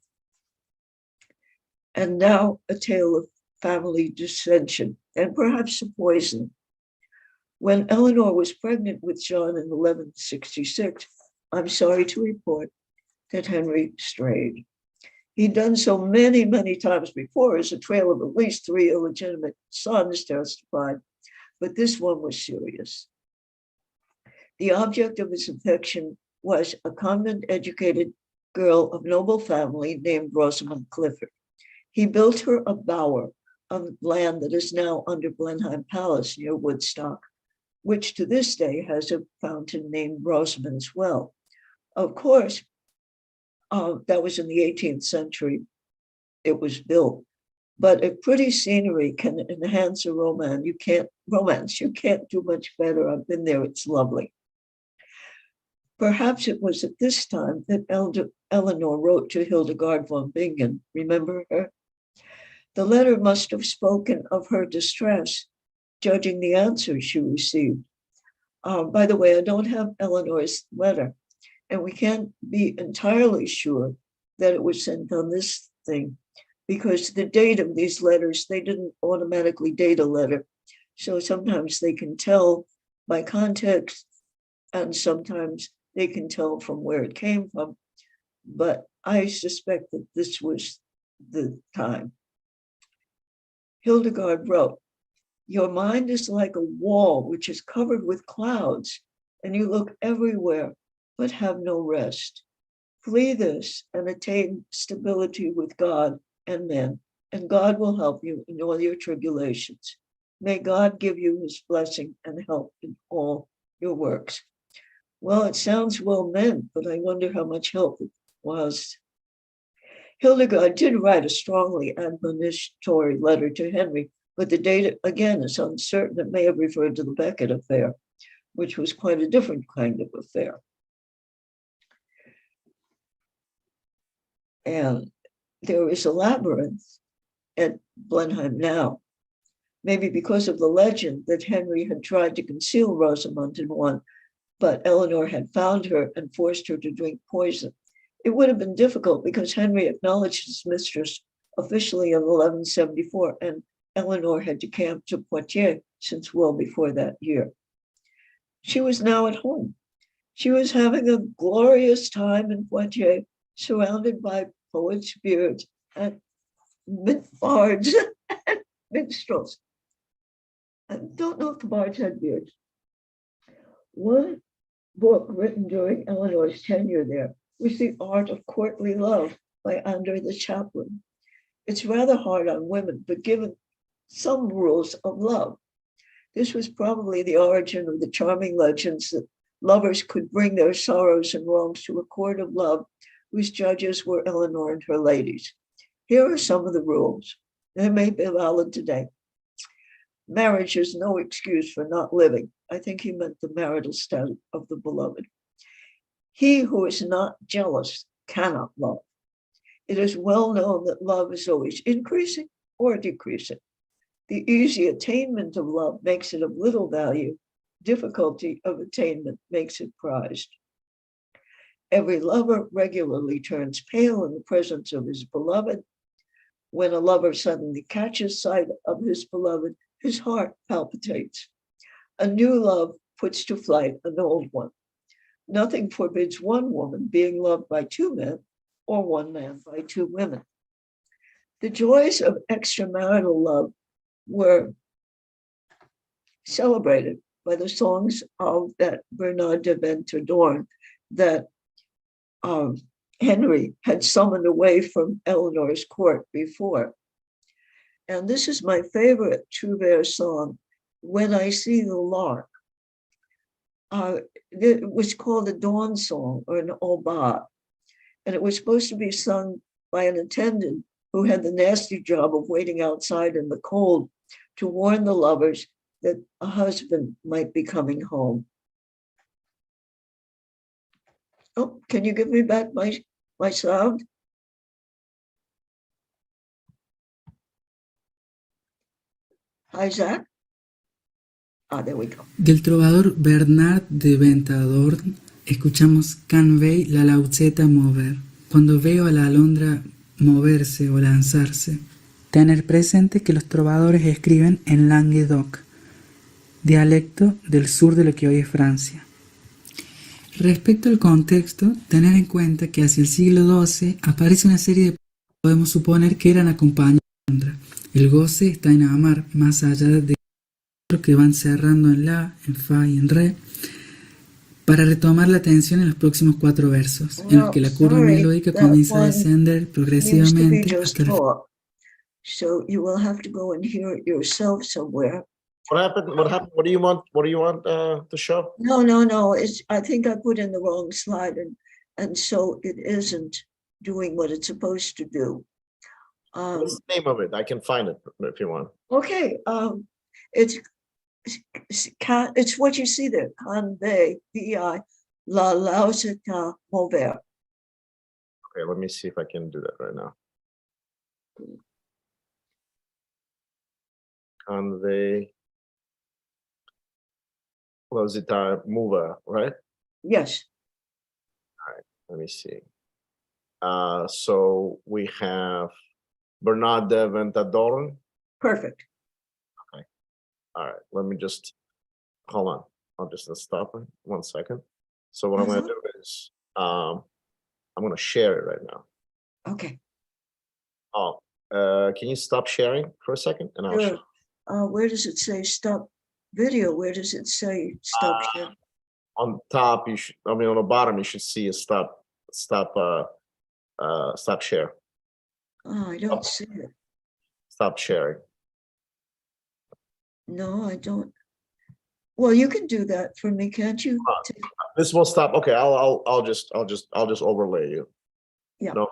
And now a tale of family dissension and perhaps a poison. When Eleanor was pregnant with John in 1166, I'm sorry to report that Henry strayed. He'd done so many, many times before, as a trail of at least 3 illegitimate sons testified, but this one was serious. The object of his affection was a convent-educated girl of noble family named Rosamund Clifford. He built her a bower on land that is now under Blenheim Palace near Woodstock, which to this day has a fountain named Rosamund's Well. Of course, that was in the 18th century. It was built, but a pretty scenery can enhance a romance. You can't do much better. I've been there. It's lovely. Perhaps it was at this time that Eleanor wrote to Hildegard von Bingen. Remember her? The letter must have spoken of her distress, judging the answer she received. By the way, I don't have Eleanor's letter, and we can't be entirely sure that it was sent on this thing, because the date of these letters, they didn't automatically date a letter. So sometimes they can tell by context, and sometimes they can tell from where it came from. But I suspect that this was the time. Hildegard wrote, "Your mind is like a wall which is covered with clouds, and you look everywhere but have no rest. Flee this and attain stability with God and men, and God will help you in all your tribulations. May God give you his blessing and help in all your works." Well, it sounds well meant, but I wonder how much help it was. Hildegard did write a strongly admonitory letter to Henry, but the date, again, is uncertain. It may have referred to the Beckett Affair, which was quite a different kind of affair. And there is a labyrinth at Blenheim now, maybe because of the legend that Henry had tried to conceal Rosamund in one, but Eleanor had found her and forced her to drink poison. It would have been difficult because Henry acknowledged his mistress officially in 1174, and Eleanor had decamped to Poitiers since well before that year. She was now at home. She was having a glorious time in Poitiers, surrounded by poets' beards and bards and minstrels. I don't know if the bards had beards. One book written during Eleanor's tenure there was The Art of Courtly Love by Aénor de Châtellerault. It's rather hard on women, but given some rules of love. This was probably the origin of the charming legends that lovers could bring their sorrows and wrongs to a court of love whose judges were Eleanor and her ladies. Here are some of the rules. They may be valid today. Marriage is no excuse for not living. I think he meant the marital state of the beloved. He who is not jealous cannot love. It is well known that love is always increasing or decreasing. The easy attainment of love makes it of little value. Difficulty of attainment makes it prized. Every lover regularly turns pale in the presence of his beloved. When a lover suddenly catches sight of his beloved, his heart palpitates. A new love puts to flight an old one. Nothing forbids one woman being loved by two men or one man by two women. The joys of extramarital love were celebrated by the songs of that Bernard de Ventadorn that Henry had summoned away from Eleanor's court before. And this is my favorite Trouvère song, When I See the Lark. It was called a dawn song or an aubade, and it was supposed to be sung by an attendant who had the nasty job of waiting outside in the cold to warn the lovers that a husband might be coming home. Oh, can you give me back my sound? Hi, Zach. There we go. Del trovador Bernard de Ventadorn escuchamos Can vei la lauceta mover. Cuando veo a la alondra moverse o lanzarse. Tener presente que los trovadores escriben en Languedoc, dialecto del sur de lo que hoy es Francia. Respecto al contexto, tener en cuenta que hacia el siglo XII aparece una serie de podemos suponer que eran acompañados de alondra. El goce está en amar, más allá de que van cerrando en la, en fa y en re, para retomar la atención en los próximos 4 versos, en los que la curva sorry, melódica that comienza a one descender used to be progresivamente just hasta el talk. So you will have to go and hear it yourself somewhere. What happened? What happened? What do you want? What do you want to show? No. I think I put in the wrong slide, and so it isn't doing what it's supposed to do. What's the name of it? I can find it if you want. Okay, it's what you see there. Convey, VI, la lausita mover. Okay, let me see if I can do that right now. Convey. Lausita mover, right? Yes. Let me see. So we have Bernard de Ventadorn. Perfect. All right, let me just hold on. I'll just stop it 1 second. So what I'm going to do is I'm going to share it right now. Okay. Oh, can you stop sharing for a second? And I'll Sure. share. Where does it say stop video? Where does it say stop share? On top, you should. I mean, on the bottom, you should see a stop share. Oh, I don't see it. Stop sharing. No, I don't. Well, you can do that for me, can't you? This will stop. Okay, I'll just overlay you. Yeah. No.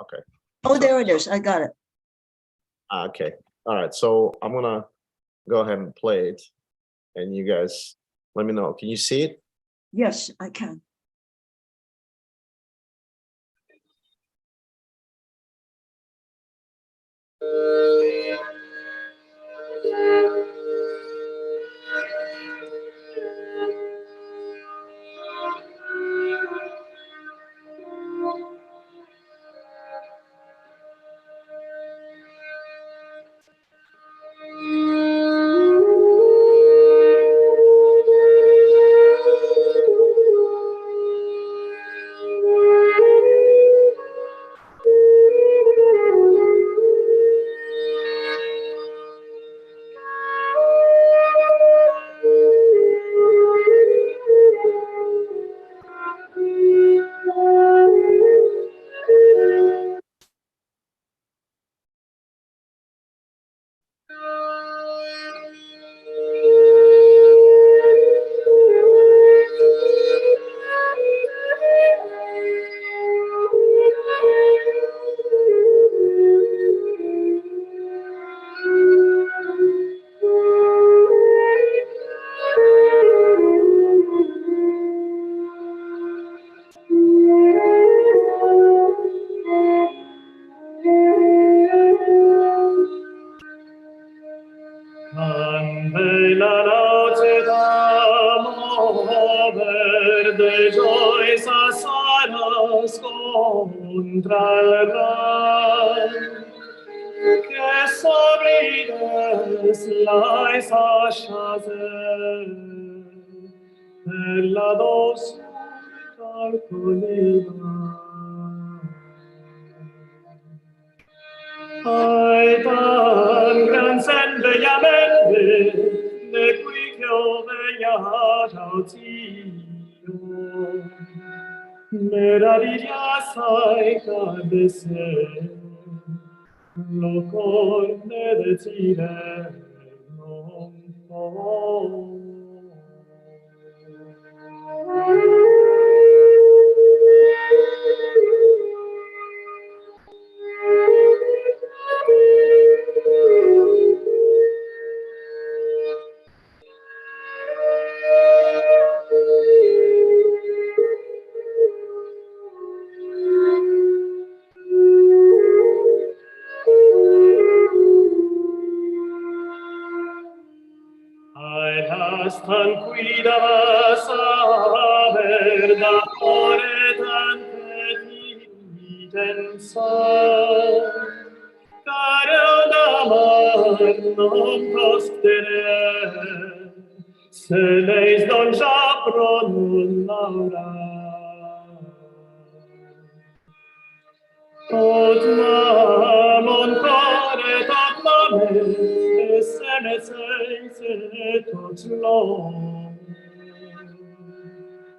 Okay. Oh, there it is. I got it. Okay. All right. So I'm gonna go ahead and play it, and you guys let me know. Can you see it? Yes, I can.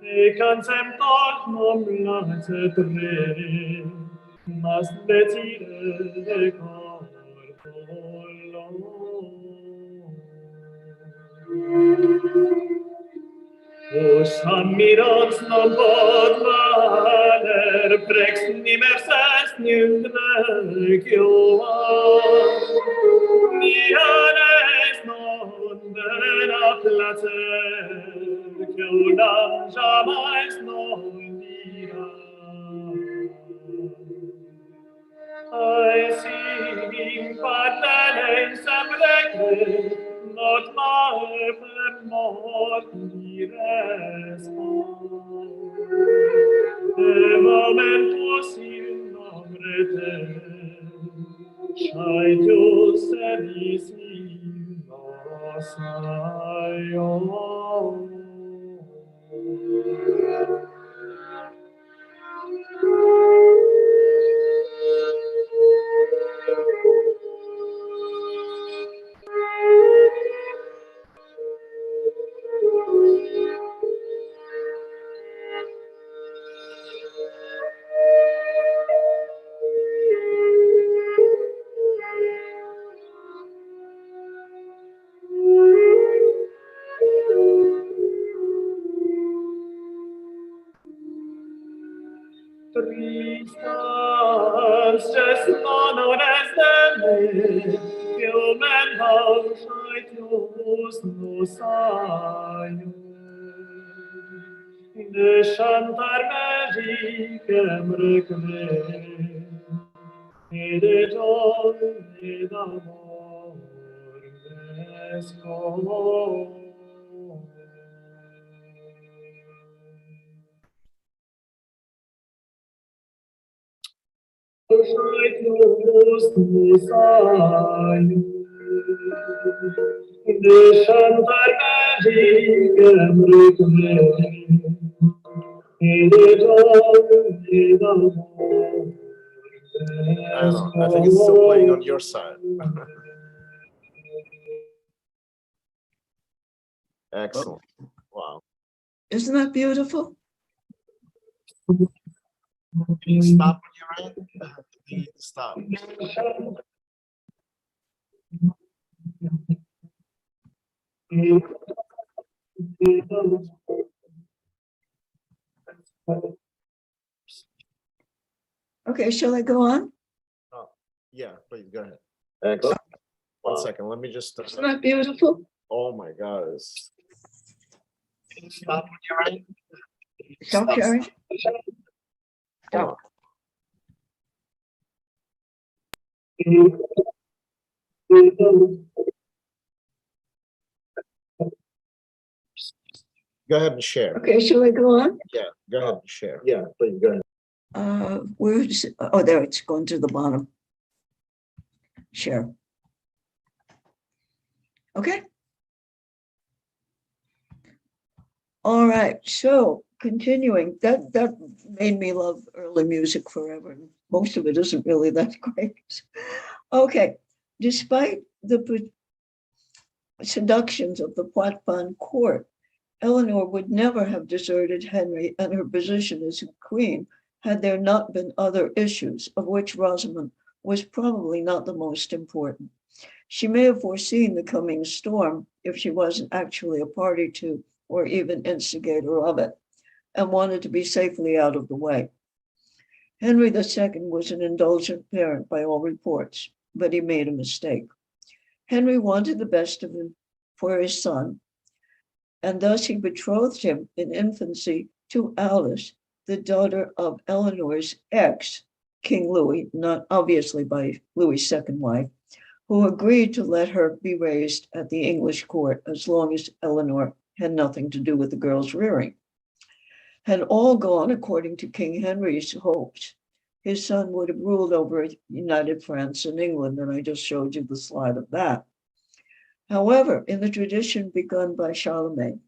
e conceptor non placet re, mas letire Os admirants non pot valer prex universes regio ni ales non vera placer que unam jamais non dira I see in patene sempre not male per morti de momentus in nombre Deus sedis in nos Tristas est non honest human house Deus nos de chantar magicem requiem et de joy et d'amor mescol. De chantar magicem requiem et de joy et d'amor I think it's still playing on your side. Excellent. Wow. Isn't that beautiful? Can you stop when you're in? You need to stop. Okay, shall I go on? Oh, yeah, please go ahead. Excellent. One second, let me just. Isn't that beautiful? Oh my God. Can you stop when you're in? Stop sharing. Stop. Go ahead and share. Okay, shall I go on? Yeah, go ahead and share. Yeah, please go ahead. Where's, oh, there, it's going to the bottom. Share. Okay. All right, so continuing, that made me love early music forever. Most of it isn't really that great. Okay, despite the seductions of the Poitevin court, Eleanor would never have deserted Henry and her position as queen had there not been other issues, of which Rosamond was probably not the most important. She may have foreseen the coming storm if she wasn't actually a party to or even instigator of it, and wanted to be safely out of the way. Henry II was an indulgent parent by all reports, but he made a mistake. Henry wanted the best of him for his son, and thus he betrothed him in infancy to Alix, the daughter of Eleanor's ex, King Louis, not obviously by Louis' second wife, who agreed to let her be raised at the English court as long as Eleanor had nothing to do with the girl's rearing. Had all gone according to King Henry's hopes, his son would have ruled over united France and England, and I just showed you the slide of that. However, in the tradition begun by Charlemagne,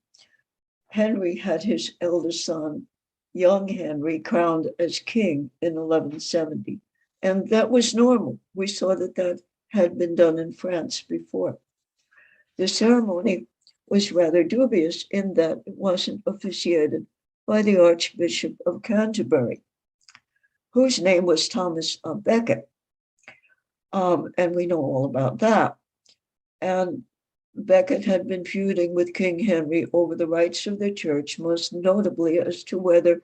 Henry had his eldest son, young Henry, crowned as king in 1170, and that was normal. We saw that had been done in France before. The ceremony was rather dubious in that it wasn't officiated by the Archbishop of Canterbury, whose name was Thomas Becket. And we know all about that. And Becket had been feuding with King Henry over the rights of the church, most notably as to whether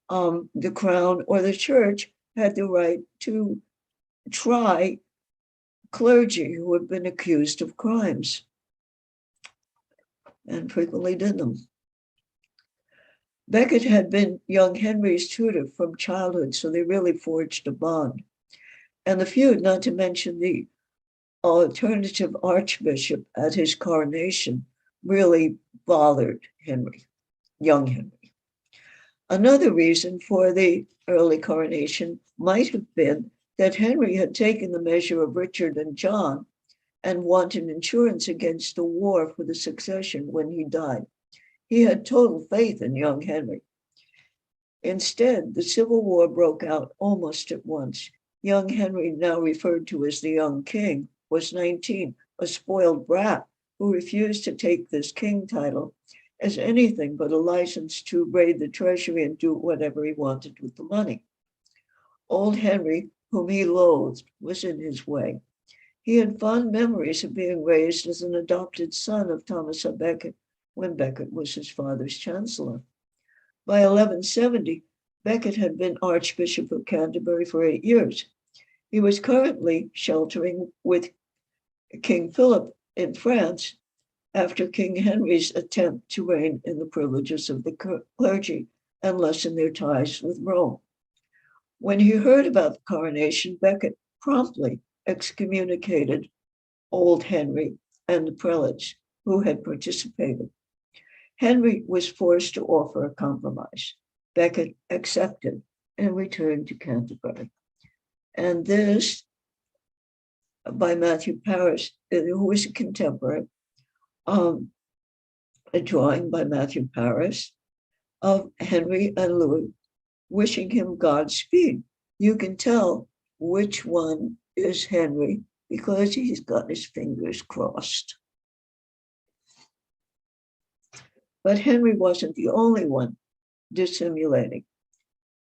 the crown or the church had the right to try clergy who had been accused of crimes, and frequently did them. Becket had been young Henry's tutor from childhood, so they really forged a bond. And the feud, not to mention the alternative archbishop at his coronation, really bothered Henry, young Henry. Another reason for the early coronation might have been that Henry had taken the measure of Richard and John and wanted insurance against a war for the succession when he died. He had total faith in young Henry. Instead, the Civil War broke out almost at once. Young Henry, now referred to as the young king, was 19, a spoiled brat who refused to take this king title as anything but a license to raid the treasury and do whatever he wanted with the money. Old Henry, whom he loathed, was in his way. He had fond memories of being raised as an adopted son of Thomas à Becket when Becket was his father's chancellor. By 1170, Becket had been Archbishop of Canterbury for 8 years. He was currently sheltering with King Philip in France after King Henry's attempt to reign in the privileges of the clergy and lessen their ties with Rome. When he heard about the coronation, Becket promptly excommunicated old Henry and the prelates who had participated. Henry was forced to offer a compromise. Becket accepted and returned to Canterbury. And this, by Matthew Paris, who was a contemporary, a drawing by Matthew Paris of Henry and Louis wishing him Godspeed. You can tell which one is Henry because he's got his fingers crossed. But Henry wasn't the only one dissimulating.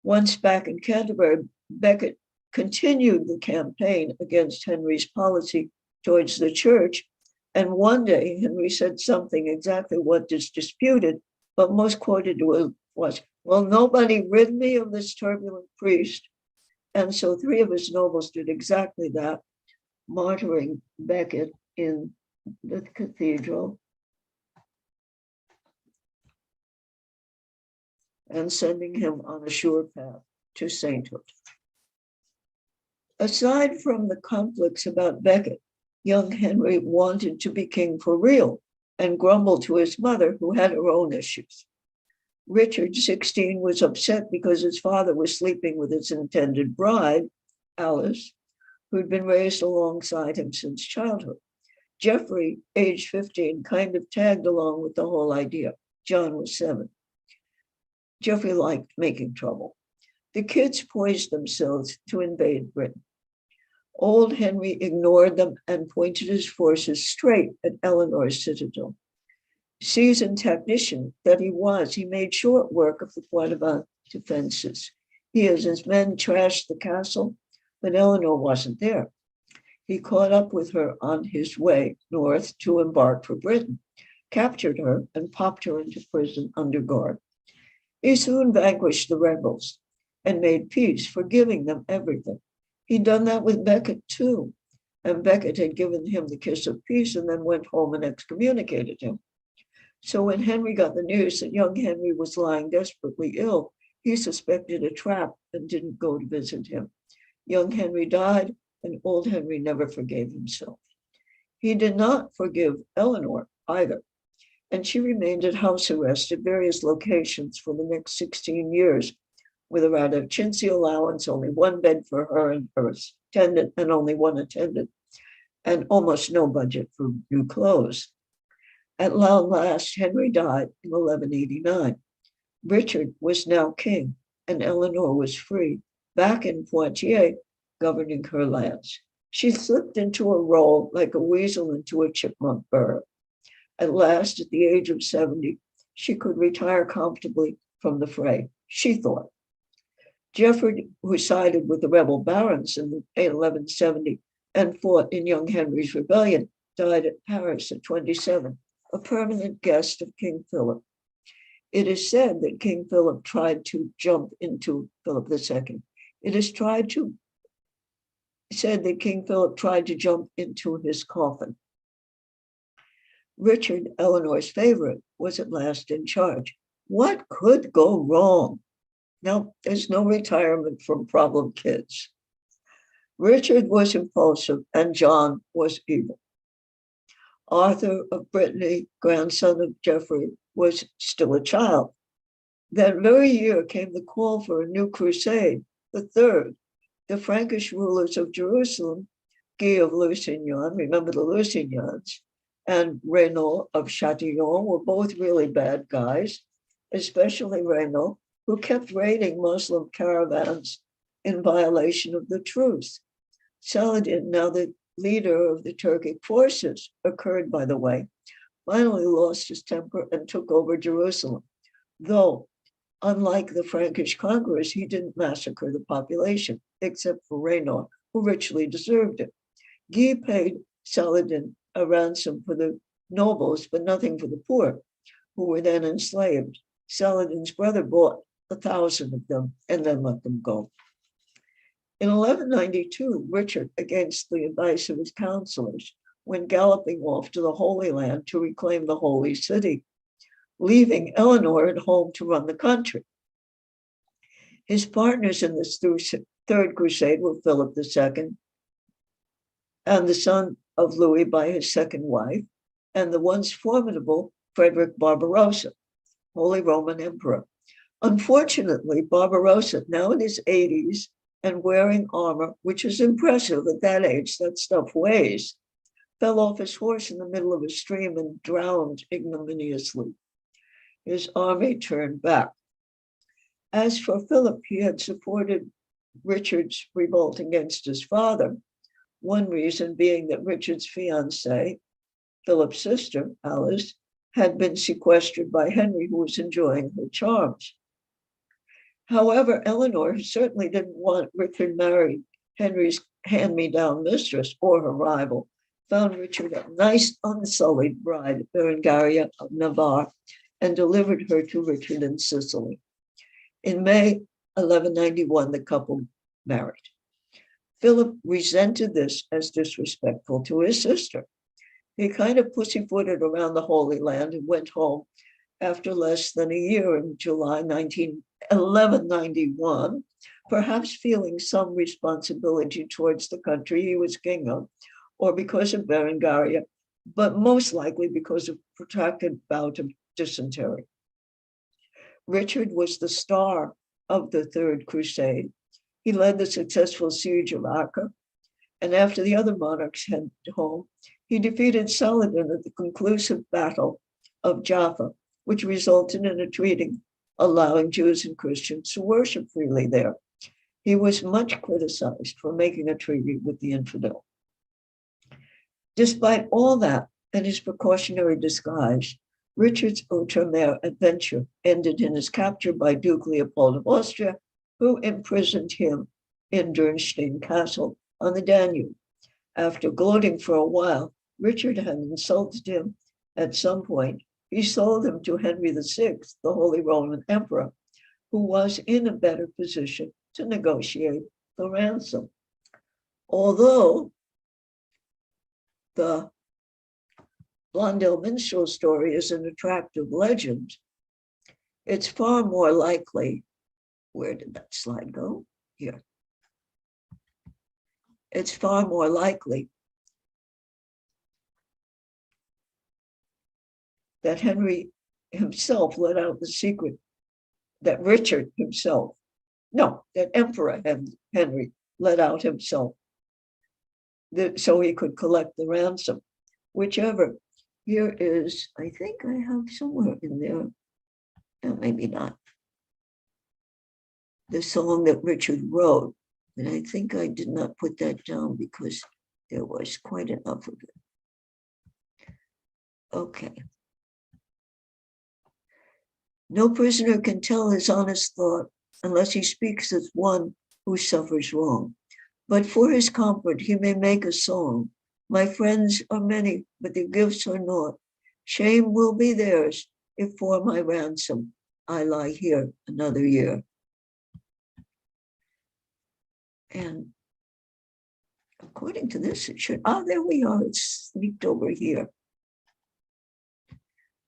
Once back in Canterbury, Becket continued the campaign against Henry's policy towards the church. And one day, Henry said something exactly what is disputed, but most quoted was, well, nobody rid me of this turbulent priest. And so 3 of his nobles did exactly that, martyring Becket in the cathedral and sending him on a sure path to sainthood. Aside from the conflicts about Becket, young Henry wanted to be king for real and grumbled to his mother, who had her own issues. Richard, 16, was upset because his father was sleeping with his intended bride, Alix, who'd been raised alongside him since childhood. Geoffrey, age 15, kind of tagged along with the whole idea. John was 7. Geoffrey liked making trouble. The kids poised themselves to invade Britain. Old Henry ignored them and pointed his forces straight at Eleanor's citadel. Seasoned tactician that he was, he made short work of the Poitevin defenses. He and his men trashed the castle, but Eleanor wasn't there. He caught up with her on his way north to embark for Britain, captured her, and popped her into prison under guard. He soon vanquished the rebels and made peace, forgiving them everything. He'd done that with Becket too, and Becket had given him the kiss of peace and then went home and excommunicated him. So when Henry got the news that young Henry was lying desperately ill, he suspected a trap and didn't go to visit him. Young Henry died, and old Henry never forgave himself. He did not forgive Eleanor either, and she remained at house arrest at various locations for the next 16 years, with a rather chintzy allowance, only 1 bed for her and her attendant, and only 1 attendant, and almost no budget for new clothes. At long last, Henry died in 1189. Richard was now king, and Eleanor was free, back in Poitiers, governing her lands. She slipped into a role like a weasel into a chipmunk burrow. At last, at the age of 70, she could retire comfortably from the fray, she thought. Geoffrey, who sided with the rebel barons in 1170 and fought in young Henry's rebellion, died at Paris at 27, a permanent guest of King Philip. It is said that King Philip tried to jump into Philip II. It is said that King Philip tried to jump into his coffin. Richard, Eleanor's favorite, was at last in charge. What could go wrong? Now, there's no retirement from problem kids. Richard was impulsive and John was evil. Arthur of Brittany, grandson of Geoffrey, was still a child. That very year came the call for a new crusade, the third. The Frankish rulers of Jerusalem, Guy of Lusignan, remember the Lusignans, and Aénor of Châtellerault were both really bad guys, especially Aénor, who kept raiding Muslim caravans in violation of the truce. Saladin, now the leader of the Turkic forces, occurred, by the way, finally lost his temper and took over Jerusalem, though, unlike the Frankish conquerors, he didn't massacre the population, except for Aénor, who richly deserved it. Guy paid Saladin a ransom for the nobles, but nothing for the poor, who were then enslaved. Saladin's brother bought 1,000 of them and then let them go. In 1192, Richard, against the advice of his counselors, went galloping off to the Holy Land to reclaim the Holy City, leaving Eleanor at home to run the country. His partners in this Third Crusade were Philip II and the son of Louis by his second wife, and the once formidable Frederick Barbarossa, Holy Roman Emperor. Unfortunately, Barbarossa, now in his 80s and wearing armor, which is impressive at that age, that stuff weighs, fell off his horse in the middle of a stream and drowned ignominiously. His army turned back. As for Philip, he had supported Richard's revolt against his father, one reason being that Richard's fiancée, Philip's sister, Alix, had been sequestered by Henry, who was enjoying her charms. However, Eleanor certainly didn't want Richard married Henry's hand-me-down mistress or her rival, found Richard a nice unsullied bride, Berengaria of Navarre, and delivered her to Richard in Sicily. In May 1191, the couple married. Philip resented this as disrespectful to his sister. He kind of pussyfooted around the Holy Land and went home after less than a year in July 1191, perhaps feeling some responsibility towards the country he was king of, or because of Berengaria, but most likely because of protracted bout of dysentery. Richard was the star of the Third Crusade. He led the successful siege of Acre, and after the other monarchs headed home, he defeated Saladin at the conclusive battle of Jaffa, which resulted in a treaty allowing Jews and Christians to worship freely there. He was much criticized for making a treaty with the infidel. Despite all that and his precautionary disguise, Richard's outre-mer adventure ended in his capture by Duke Leopold of Austria, who imprisoned him in Dürnstein Castle on the Danube. After gloating for a while, Richard had insulted him. At some point, he sold him to Henry VI, the Holy Roman Emperor, who was in a better position to negotiate the ransom. Although the Blondel minstrel story is an attractive legend, it's far more likely, where did that slide go? Here. It's far more likely that Henry himself let out the secret, that Richard himself, no, that Emperor Henry let out himself, so he could collect the ransom. Whichever. Here is, I think I have somewhere in there, maybe not, the song that Richard wrote, and I think I did not put that down because there was quite enough of it. Okay. No prisoner can tell his honest thought unless he speaks as one who suffers wrong. But for his comfort, he may make a song. My friends are many, but their gifts are naught. Shame will be theirs if for my ransom I lie here another year. And according to this, it should, there we are, it's sneaked over here.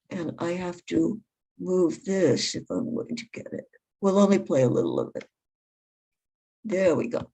And I have to move this if I'm going to get it. We'll only play a little of it. There we go.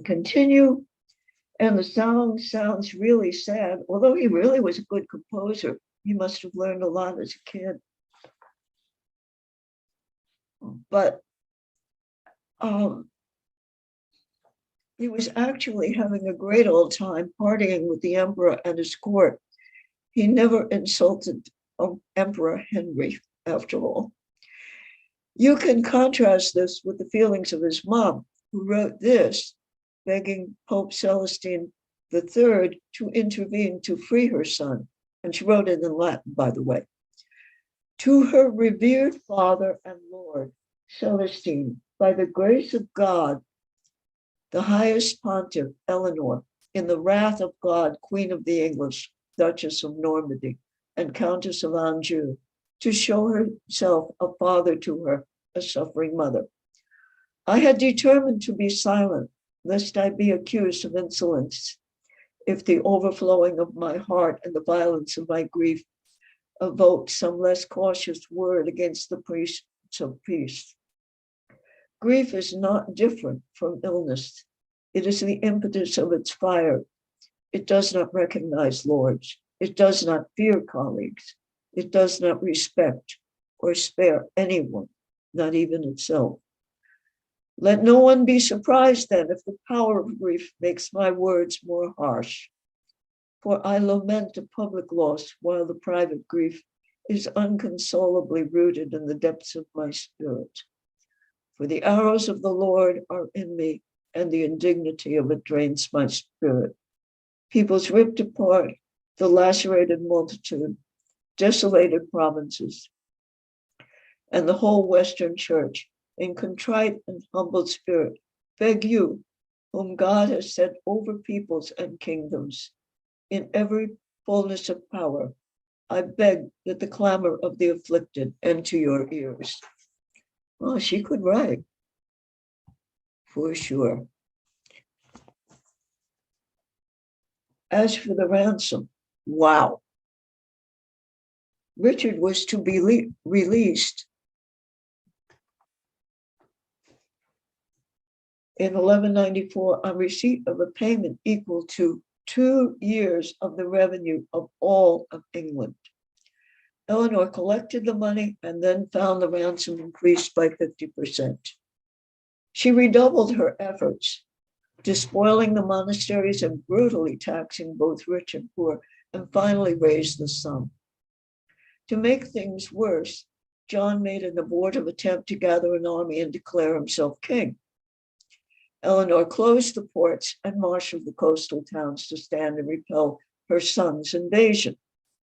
Continue, and the song sounds really sad. Although he really was a good composer, he must have learned a lot as a kid. But he was actually having a great old time partying with the emperor and his court. He never insulted Emperor Henry, after all. You can contrast this with the feelings of his mom, who wrote this, begging Pope Celestine III to intervene to free her son. And she wrote it in Latin, by the way. To her revered father and Lord, Celestine, by the grace of God, the highest pontiff, Eleanor, in the wrath of God, Queen of the English, Duchess of Normandy, and Countess of Anjou, to show herself a father to her, a suffering mother. I had determined to be silent, lest I be accused of insolence, if the overflowing of my heart and the violence of my grief evoke some less cautious word against the priests of peace. Grief is not different from illness. It is the impetus of its fire. It does not recognize lords. It does not fear colleagues. It does not respect or spare anyone, not even itself. Let no one be surprised then if the power of grief makes my words more harsh. For I lament a public loss while the private grief is unconsolably rooted in the depths of my spirit. For the arrows of the Lord are in me, and the indignity of it drains my spirit. Peoples ripped apart, the lacerated multitude, desolated provinces, and the whole Western Church, in contrite and humbled spirit, beg you, whom God has set over peoples and kingdoms, in every fullness of power, I beg that the clamor of the afflicted enter your ears. Well, she could write, for sure. As for the ransom, wow. Richard was to be released in 1194 on receipt of a payment equal to 2 years of the revenue of all of England. Eleanor collected the money and then found the ransom increased by 50%. She redoubled her efforts, despoiling the monasteries and brutally taxing both rich and poor, and finally raised the sum. To make things worse, John made an abortive attempt to gather an army and declare himself king. Eleanor closed the ports and marshaled the coastal towns to stand and repel her son's invasion.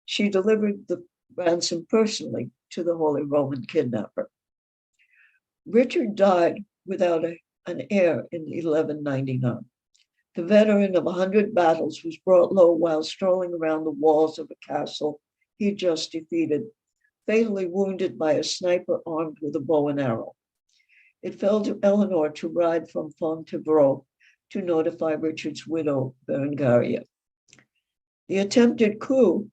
She delivered the ransom personally to the Holy Roman kidnapper. Richard died without an heir in 1199. The veteran of 100 battles was brought low while strolling around the walls of a castle he just defeated, fatally wounded by a sniper armed with a bow and arrow. It fell to Eleanor to ride from Fontevraud to notify Richard's widow, Berengaria. The attempted coup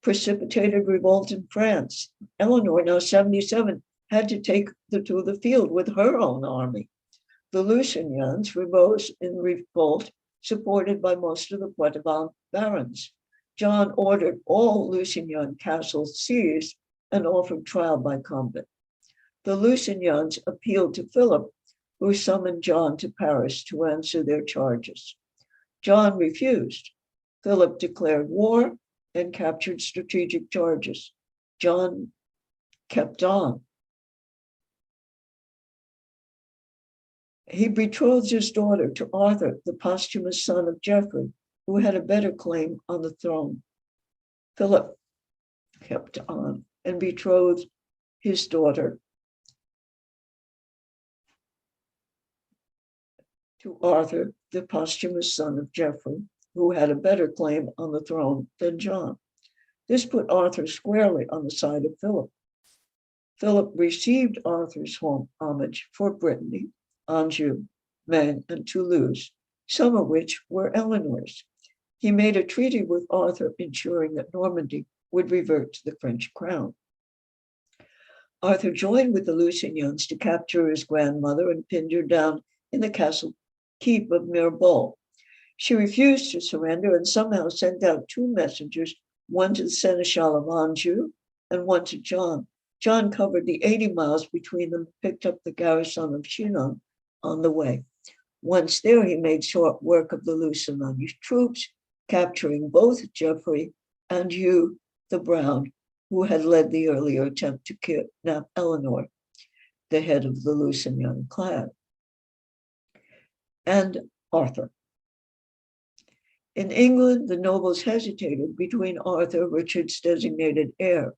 precipitated revolt in France. Eleanor, now 77, had to take to the field with her own army. The Lusignans rose in revolt, supported by most of the Poitevin barons. John ordered all Lusignan castles seized and offered trial by combat. The Lusignans appealed to Philip, who summoned John to Paris to answer their charges. John refused. Philip declared war and captured strategic charges. John kept on. He betrothed his daughter to Arthur, the posthumous son of Geoffrey, who had a better claim on the throne. Philip kept on and betrothed his daughter to Arthur, the posthumous son of Geoffrey, who had a better claim on the throne than John. This put Arthur squarely on the side of Philip. Philip received Arthur's homage for Brittany, Anjou, Maine, and Toulouse, some of which were Eleanor's. He made a treaty with Arthur, ensuring that Normandy would revert to the French crown. Arthur joined with the Lusignans to capture his grandmother and pinned her down in the castle keep of Mirebeau. She refused to surrender and somehow sent out two messengers, one to the Seneschal of Anjou and one to John. John covered the 80 miles between them, picked up the garrison of Chinon on the way. Once there, he made short work of the Lusignan troops, capturing both Geoffrey and Hugh the Brown, who had led the earlier attempt to kidnap Eleanor, the head of the Lusignan clan, and Arthur. In England, the nobles hesitated between Arthur, Richard's designated heir,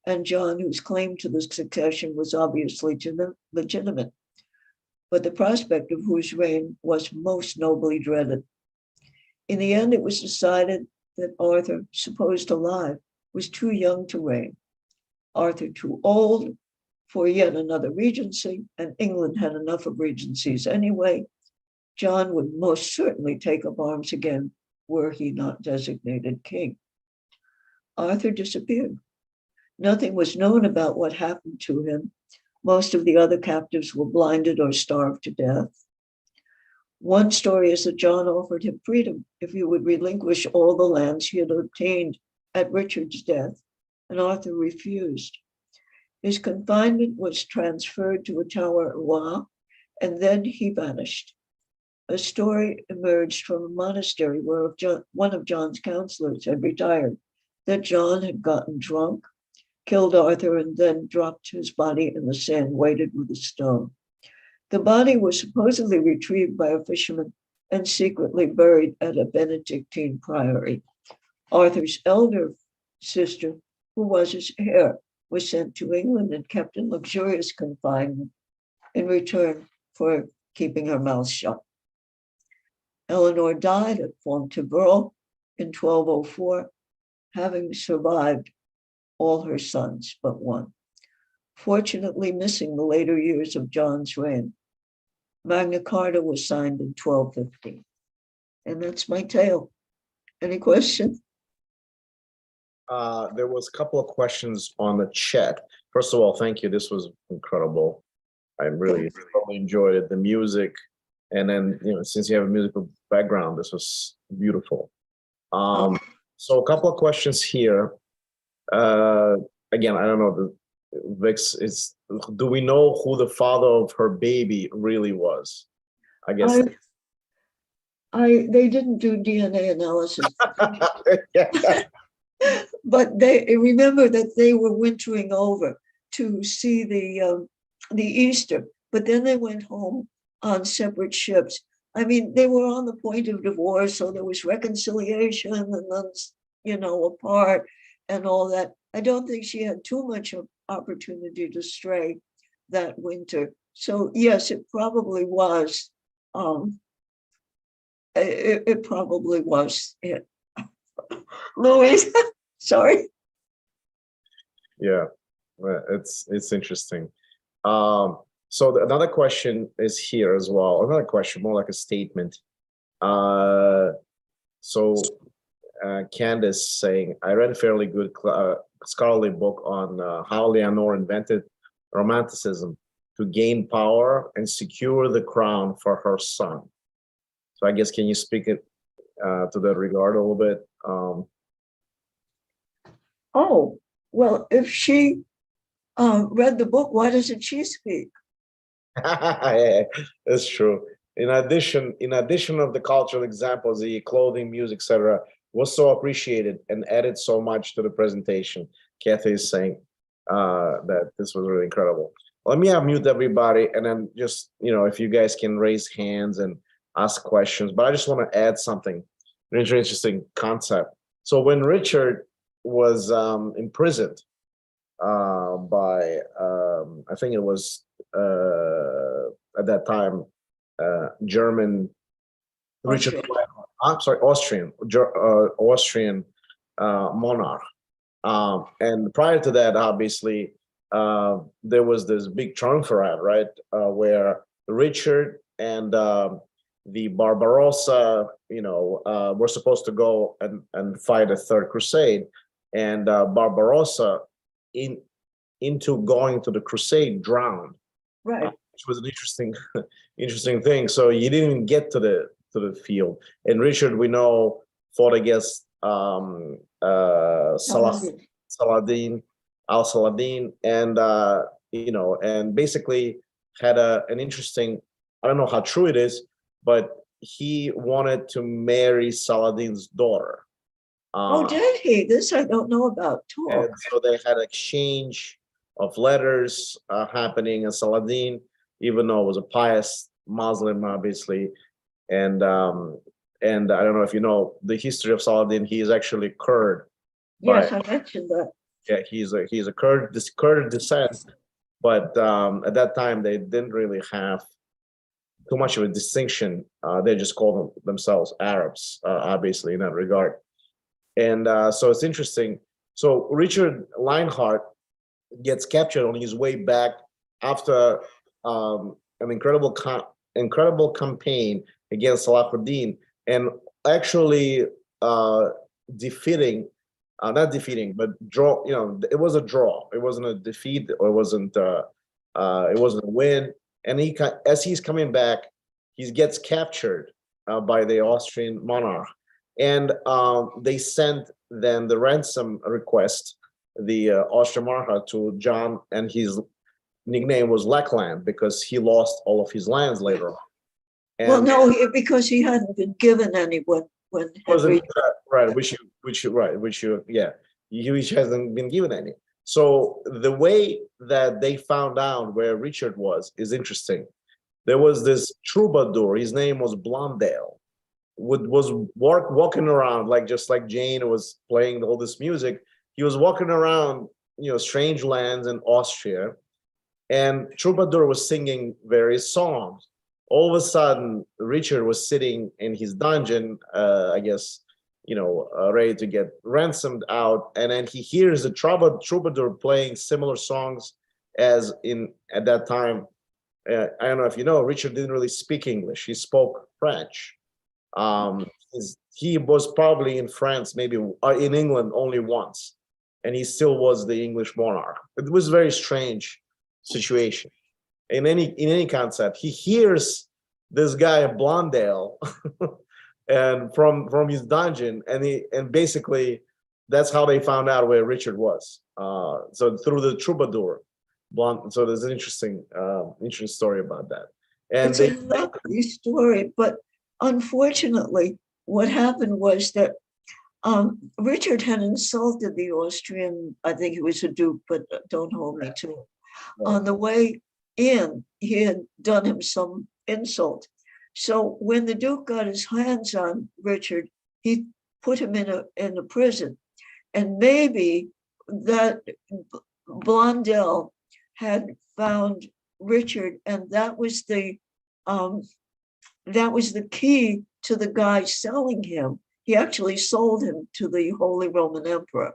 and John, whose claim to the succession was obviously legitimate, but the prospect of whose reign was most nobly dreaded. In the end, it was decided that Arthur, supposed alive, was too young to reign, Arthur too old for yet another regency, and England had enough of regencies anyway. John would most certainly take up arms again were he not designated king. Arthur disappeared. Nothing was known about what happened to him. Most of the other captives were blinded or starved to death. One story is that John offered him freedom if he would relinquish all the lands he had obtained at Richard's death, and Arthur refused. His confinement was transferred to a tower at Rouen, and then he vanished. A story emerged from a monastery where one of John's counselors had retired, that John had gotten drunk, killed Arthur, and then dropped his body in the sand weighted with a stone. The body was supposedly retrieved by a fisherman and secretly buried at a Benedictine priory. Arthur's elder sister, who was his heir, was sent to England and kept in luxurious confinement in return for keeping her mouth shut. Eleanor died at Fontevraud in 1204, having survived all her sons but one, fortunately missing the later years of John's reign. Magna Carta was signed in 1215. And that's my tale. Any questions? There was a couple of questions on the chat. First of all, thank you. This was incredible. I really enjoyed it. The music, and then since you have a musical background, this was beautiful. So a couple of questions here. Again, I don't know. Vix is. Do we know who the father of her baby really was? I guess. They didn't do DNA analysis. But they remember that they were wintering over to see the Easter, but then they went home on separate ships. I mean, they were on the point of divorce, so there was reconciliation and then, apart and all that. I don't think she had too much opportunity to stray that winter. So yes, it probably was it probably was. Yeah. Louis, sorry. Yeah, it's interesting. Another question is here as well. Another question, more like a statement. Candace saying, I read a fairly good scholarly book on how Leonor invented Romanticism to gain power and secure the crown for her son. So I guess, can you speak it to that regard a little bit? Oh, well, if she read the book, why doesn't she speak? Yeah, that's true. In addition of the cultural examples, the clothing, music, etc., was so appreciated and added so much to the presentation. Kathy is saying that this was really incredible. Let me unmute everybody, and then just, if you guys can raise hands and ask questions. But I just want to add something, an interesting concept. So when Richard was imprisoned by, I think it was at that time, German, Richard, I'm sorry, Austrian monarch. And prior to that, obviously, there was this big triumvirate, right, where Richard and the Barbarossa, were supposed to go and fight a third crusade, and Barbarossa, into going to the crusade, drowned. Right. Which was an interesting thing. So he didn't even get to the field. And Richard, we know, fought against Saladin, and and basically had an interesting. I don't know how true it is, but he wanted to marry Saladin's daughter. Oh, did he? This I don't know about. And so they had exchange of letters happening, and Saladin, even though it was a pious Muslim, obviously, and I don't know if you know the history of Saladin. He is actually Kurd. Yes, I mentioned that. Yeah, he's a Kurd, this Kurd descent, but at that time they didn't really have too much of a distinction. They just called themselves Arabs, obviously, in that regard. And so it's interesting. So Richard Lionheart gets captured on his way back after an incredible campaign against Salahuddin, and actually defeating, not defeating, but draw. It was a draw. It wasn't a defeat, or it wasn't a win. And as he's coming back, he gets captured by the Austrian monarch, and they sent then the ransom request, the Austrian monarch, to John, and his nickname was Lackland because he lost all of his lands later on. And well, no, because he hadn't been given any when Henry. Which hasn't been given any. So the way that they found out where Richard was is interesting. There was this troubadour. His name was Blondel. Was walking around just like Jane was playing all this music. He was walking around, strange lands in Austria, and troubadour was singing various songs. All of a sudden, Richard was sitting in his dungeon, I guess, ready to get ransomed out, and then he hears the troubadour playing similar songs as at that time. I don't know if you know, Richard didn't really speak English. He spoke French. He was probably in France, maybe in England only once, and he still was the English monarch. It was a very strange situation. In any concept, he hears this guy Blondel and from his dungeon, and basically that's how they found out where Richard was. So through the troubadour. So there's an interesting story about that. And it's a lovely story, but unfortunately, what happened was that Richard had insulted the Austrian, I think he was a duke, but don't hold me to it. On the way in, he had done him some insult. So when the duke got his hands on Richard, he put him in a prison. And maybe that Blondel had found Richard, and that was the key to the guy selling him. He actually sold him to the Holy Roman Emperor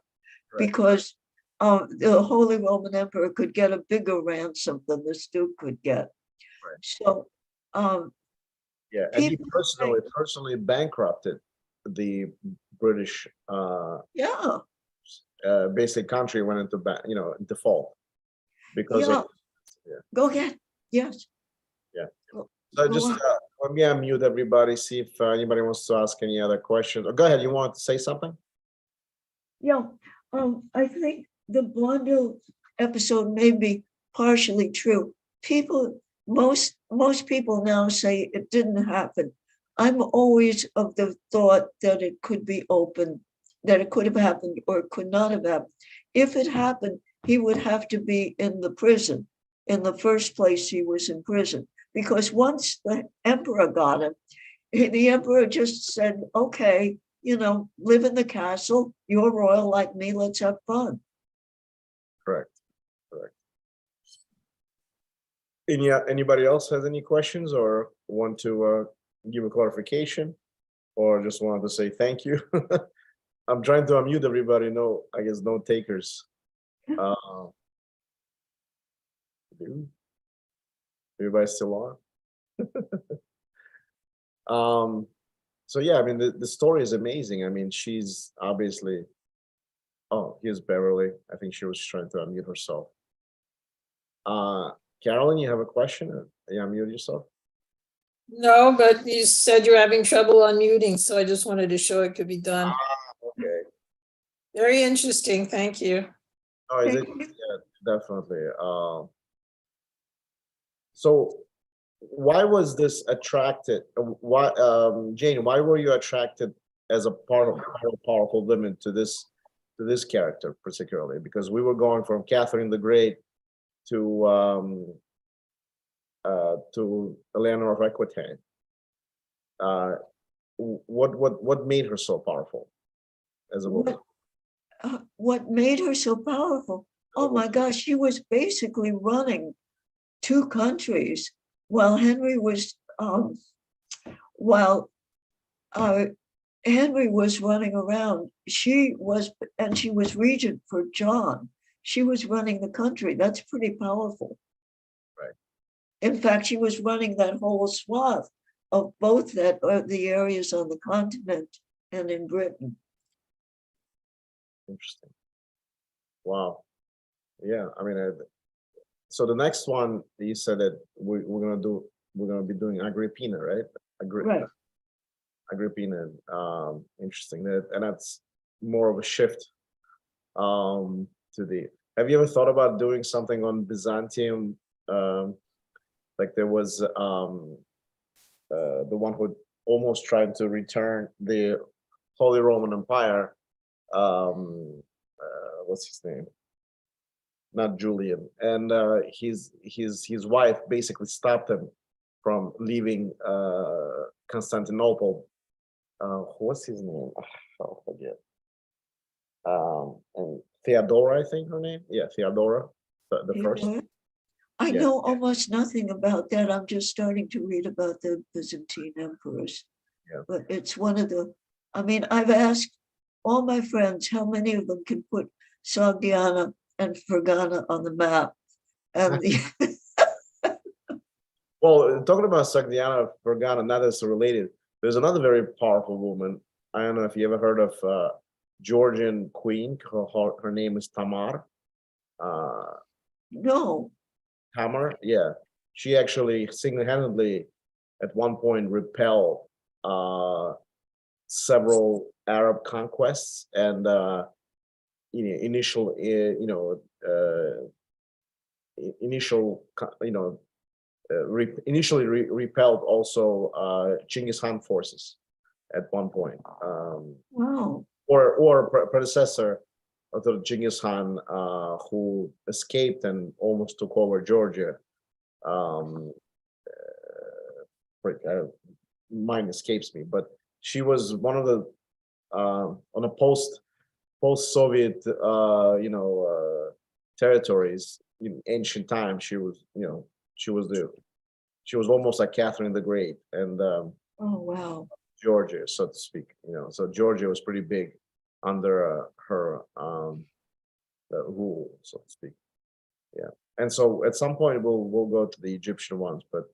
because the Holy Roman Emperor could get a bigger ransom than this Duke could get. Right. So, yeah, and he people personally bankrupted the British yeah, basic country went into default because yeah. of Go ahead. Yes. yeah. Go- So go just on. let me unmute everybody, see if anybody wants to ask any other questions. Go ahead. You want to say something? Yeah, I think the Blondel episode may be partially true. Most people now say it didn't happen. I'm always of the thought that it could be open, that it could have happened or it could not have happened. If it happened, he would have to be in the prison. In the first place, he was in prison because once the emperor got him, the emperor just said, okay, live in the castle, you're royal like me, let's have fun. Correct. Anybody else has any questions or want to give a clarification or just wanted to say thank you? I'm trying to unmute everybody. No, I guess no takers. Everybody's still on. So yeah, I mean the story is amazing. I mean, she's obviously. Oh, here's Beverly. I think she was trying to unmute herself. Carolyn, you have a question? You unmute yourself? No, but you said you're having trouble unmuting, so I just wanted to show it could be done. Okay. Very interesting, thank you. Oh, is it? Yeah, definitely. So why was this attracted? Why, Jane, why were you attracted as a powerful woman to this character particularly? Because we were going from Catherine the Great to Eleanor of Aquitaine. What made her so powerful as a woman? What made her so powerful? Oh my gosh, she was basically running two countries while Henry was running around. She was regent for John. She was running the country. That's pretty powerful. Right. In fact, she was running that whole swath of both the areas on the continent and in Britain. Interesting. Wow. Yeah, I mean, so the next one you said that we're gonna be doing Agrippina, right? Right. Agrippina. Interesting. And that's more of a shift. Have you ever thought about doing something on Byzantium? Like there was the one who almost tried to return the Holy Roman Empire. What's his name? Not Julian. And his wife basically stopped him from leaving Constantinople. What's his name? I'll forget. And Theodora, I think her name. Yeah, Theodora, the first. I Yeah. know almost nothing about that. I'm just starting to read about the Byzantine emperors. Yeah. But it's one of the, I mean, I've asked all my friends how many of them can put Sogdiana and Fergana on the map. And Well, talking about Sogdiana Fergana, not as related, there's another very powerful woman. I don't know if you ever heard of Georgian queen. Her name is Tamar. no, Tamar, yeah. She actually single-handedly at one point repelled several Arab conquests and initially repelled also Genghis Khan forces at one point. wow. Or predecessor of the Genghis Khan who escaped and almost took over Georgia. Mine escapes me, but she was one of the on a post-Soviet territories in ancient times. She was she was almost like Catherine the Great, and Oh, wow. Georgia, so to speak. So Georgia was pretty big under her rule, so to speak. Yeah, and so at some point we'll go to the Egyptian ones, but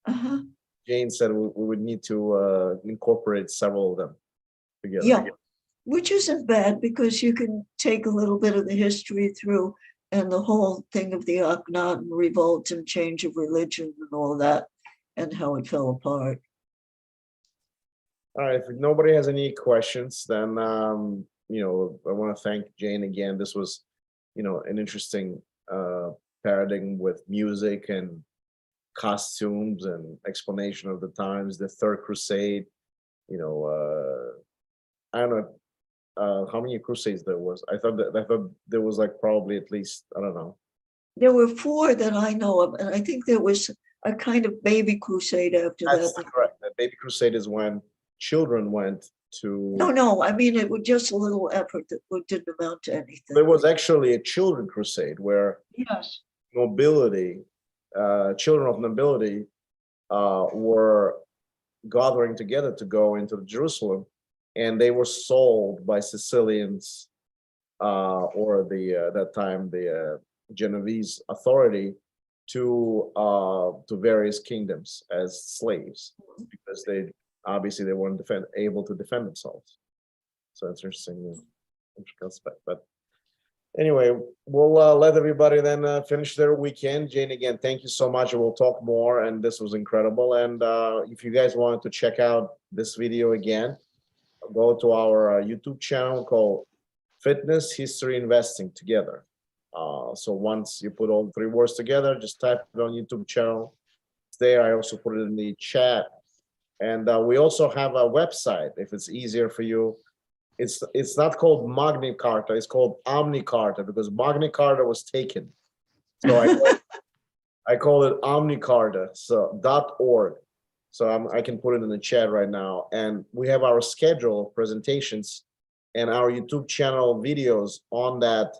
Uh-huh. Jane said we would need to incorporate several of them together. Yeah, which isn't bad because you can take a little bit of the history through and the whole thing of the Akhenaten revolt and change of religion and all that and how it fell apart. All right, if nobody has any questions, then I want to thank Jane again. This was, an interesting paradigm with music and costumes and explanation of the times. The Third Crusade, I don't know how many crusades there was. I thought there was like probably at least, I don't know. There were 4 that I know of, and I think there was a kind of baby crusade after That's that. correct. The baby crusade is when children went to. No, I mean, it was just a little effort that didn't amount to anything. There was actually a children crusade where Yes. nobility, children of nobility, were gathering together to go into Jerusalem, and they were sold by Sicilians or that time the Genovese authority to various kingdoms as slaves, because they weren't able to defend themselves. So it's interesting aspect. But anyway, we'll let everybody then finish their weekend. Jane, again, thank you so much. We'll talk more, and this was incredible. And if you guys wanted to check out this video again, go to our YouTube channel called Fitness, History, Investing Together. So once you put all 3 words together, just type it on YouTube channel. It's there. I also put it in the chat. And we also have a website, if it's easier for you. It's not called Magna Carta, it's called Omni Carta, because Magna Carta was taken. So I call it Omni Carta, so .org. So I can put it in the chat right now. And we have our schedule of presentations and our YouTube channel videos on that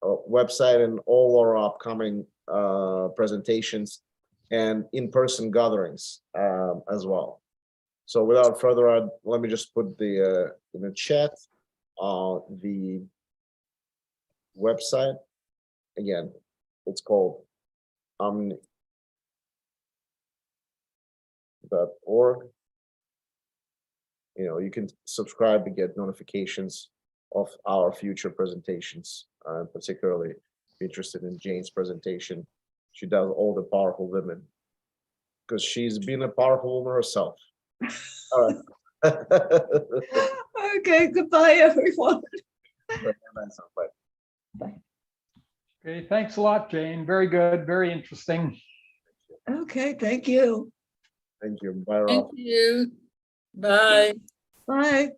website, and all our upcoming presentations and in-person gatherings as well. So without further ado, let me just put the in the chat the website. Again, it's called omni.org. You can subscribe to get notifications of our future presentations, particularly if you're interested in Jane's presentation. She does all the powerful women, because she's been a powerful woman herself. All right. Okay, goodbye, everyone. Bye. Okay, thanks a lot, Jane. Very good, very interesting. Okay, thank you. Thank you. Bye, Ralph. Thank you. Bye. Bye.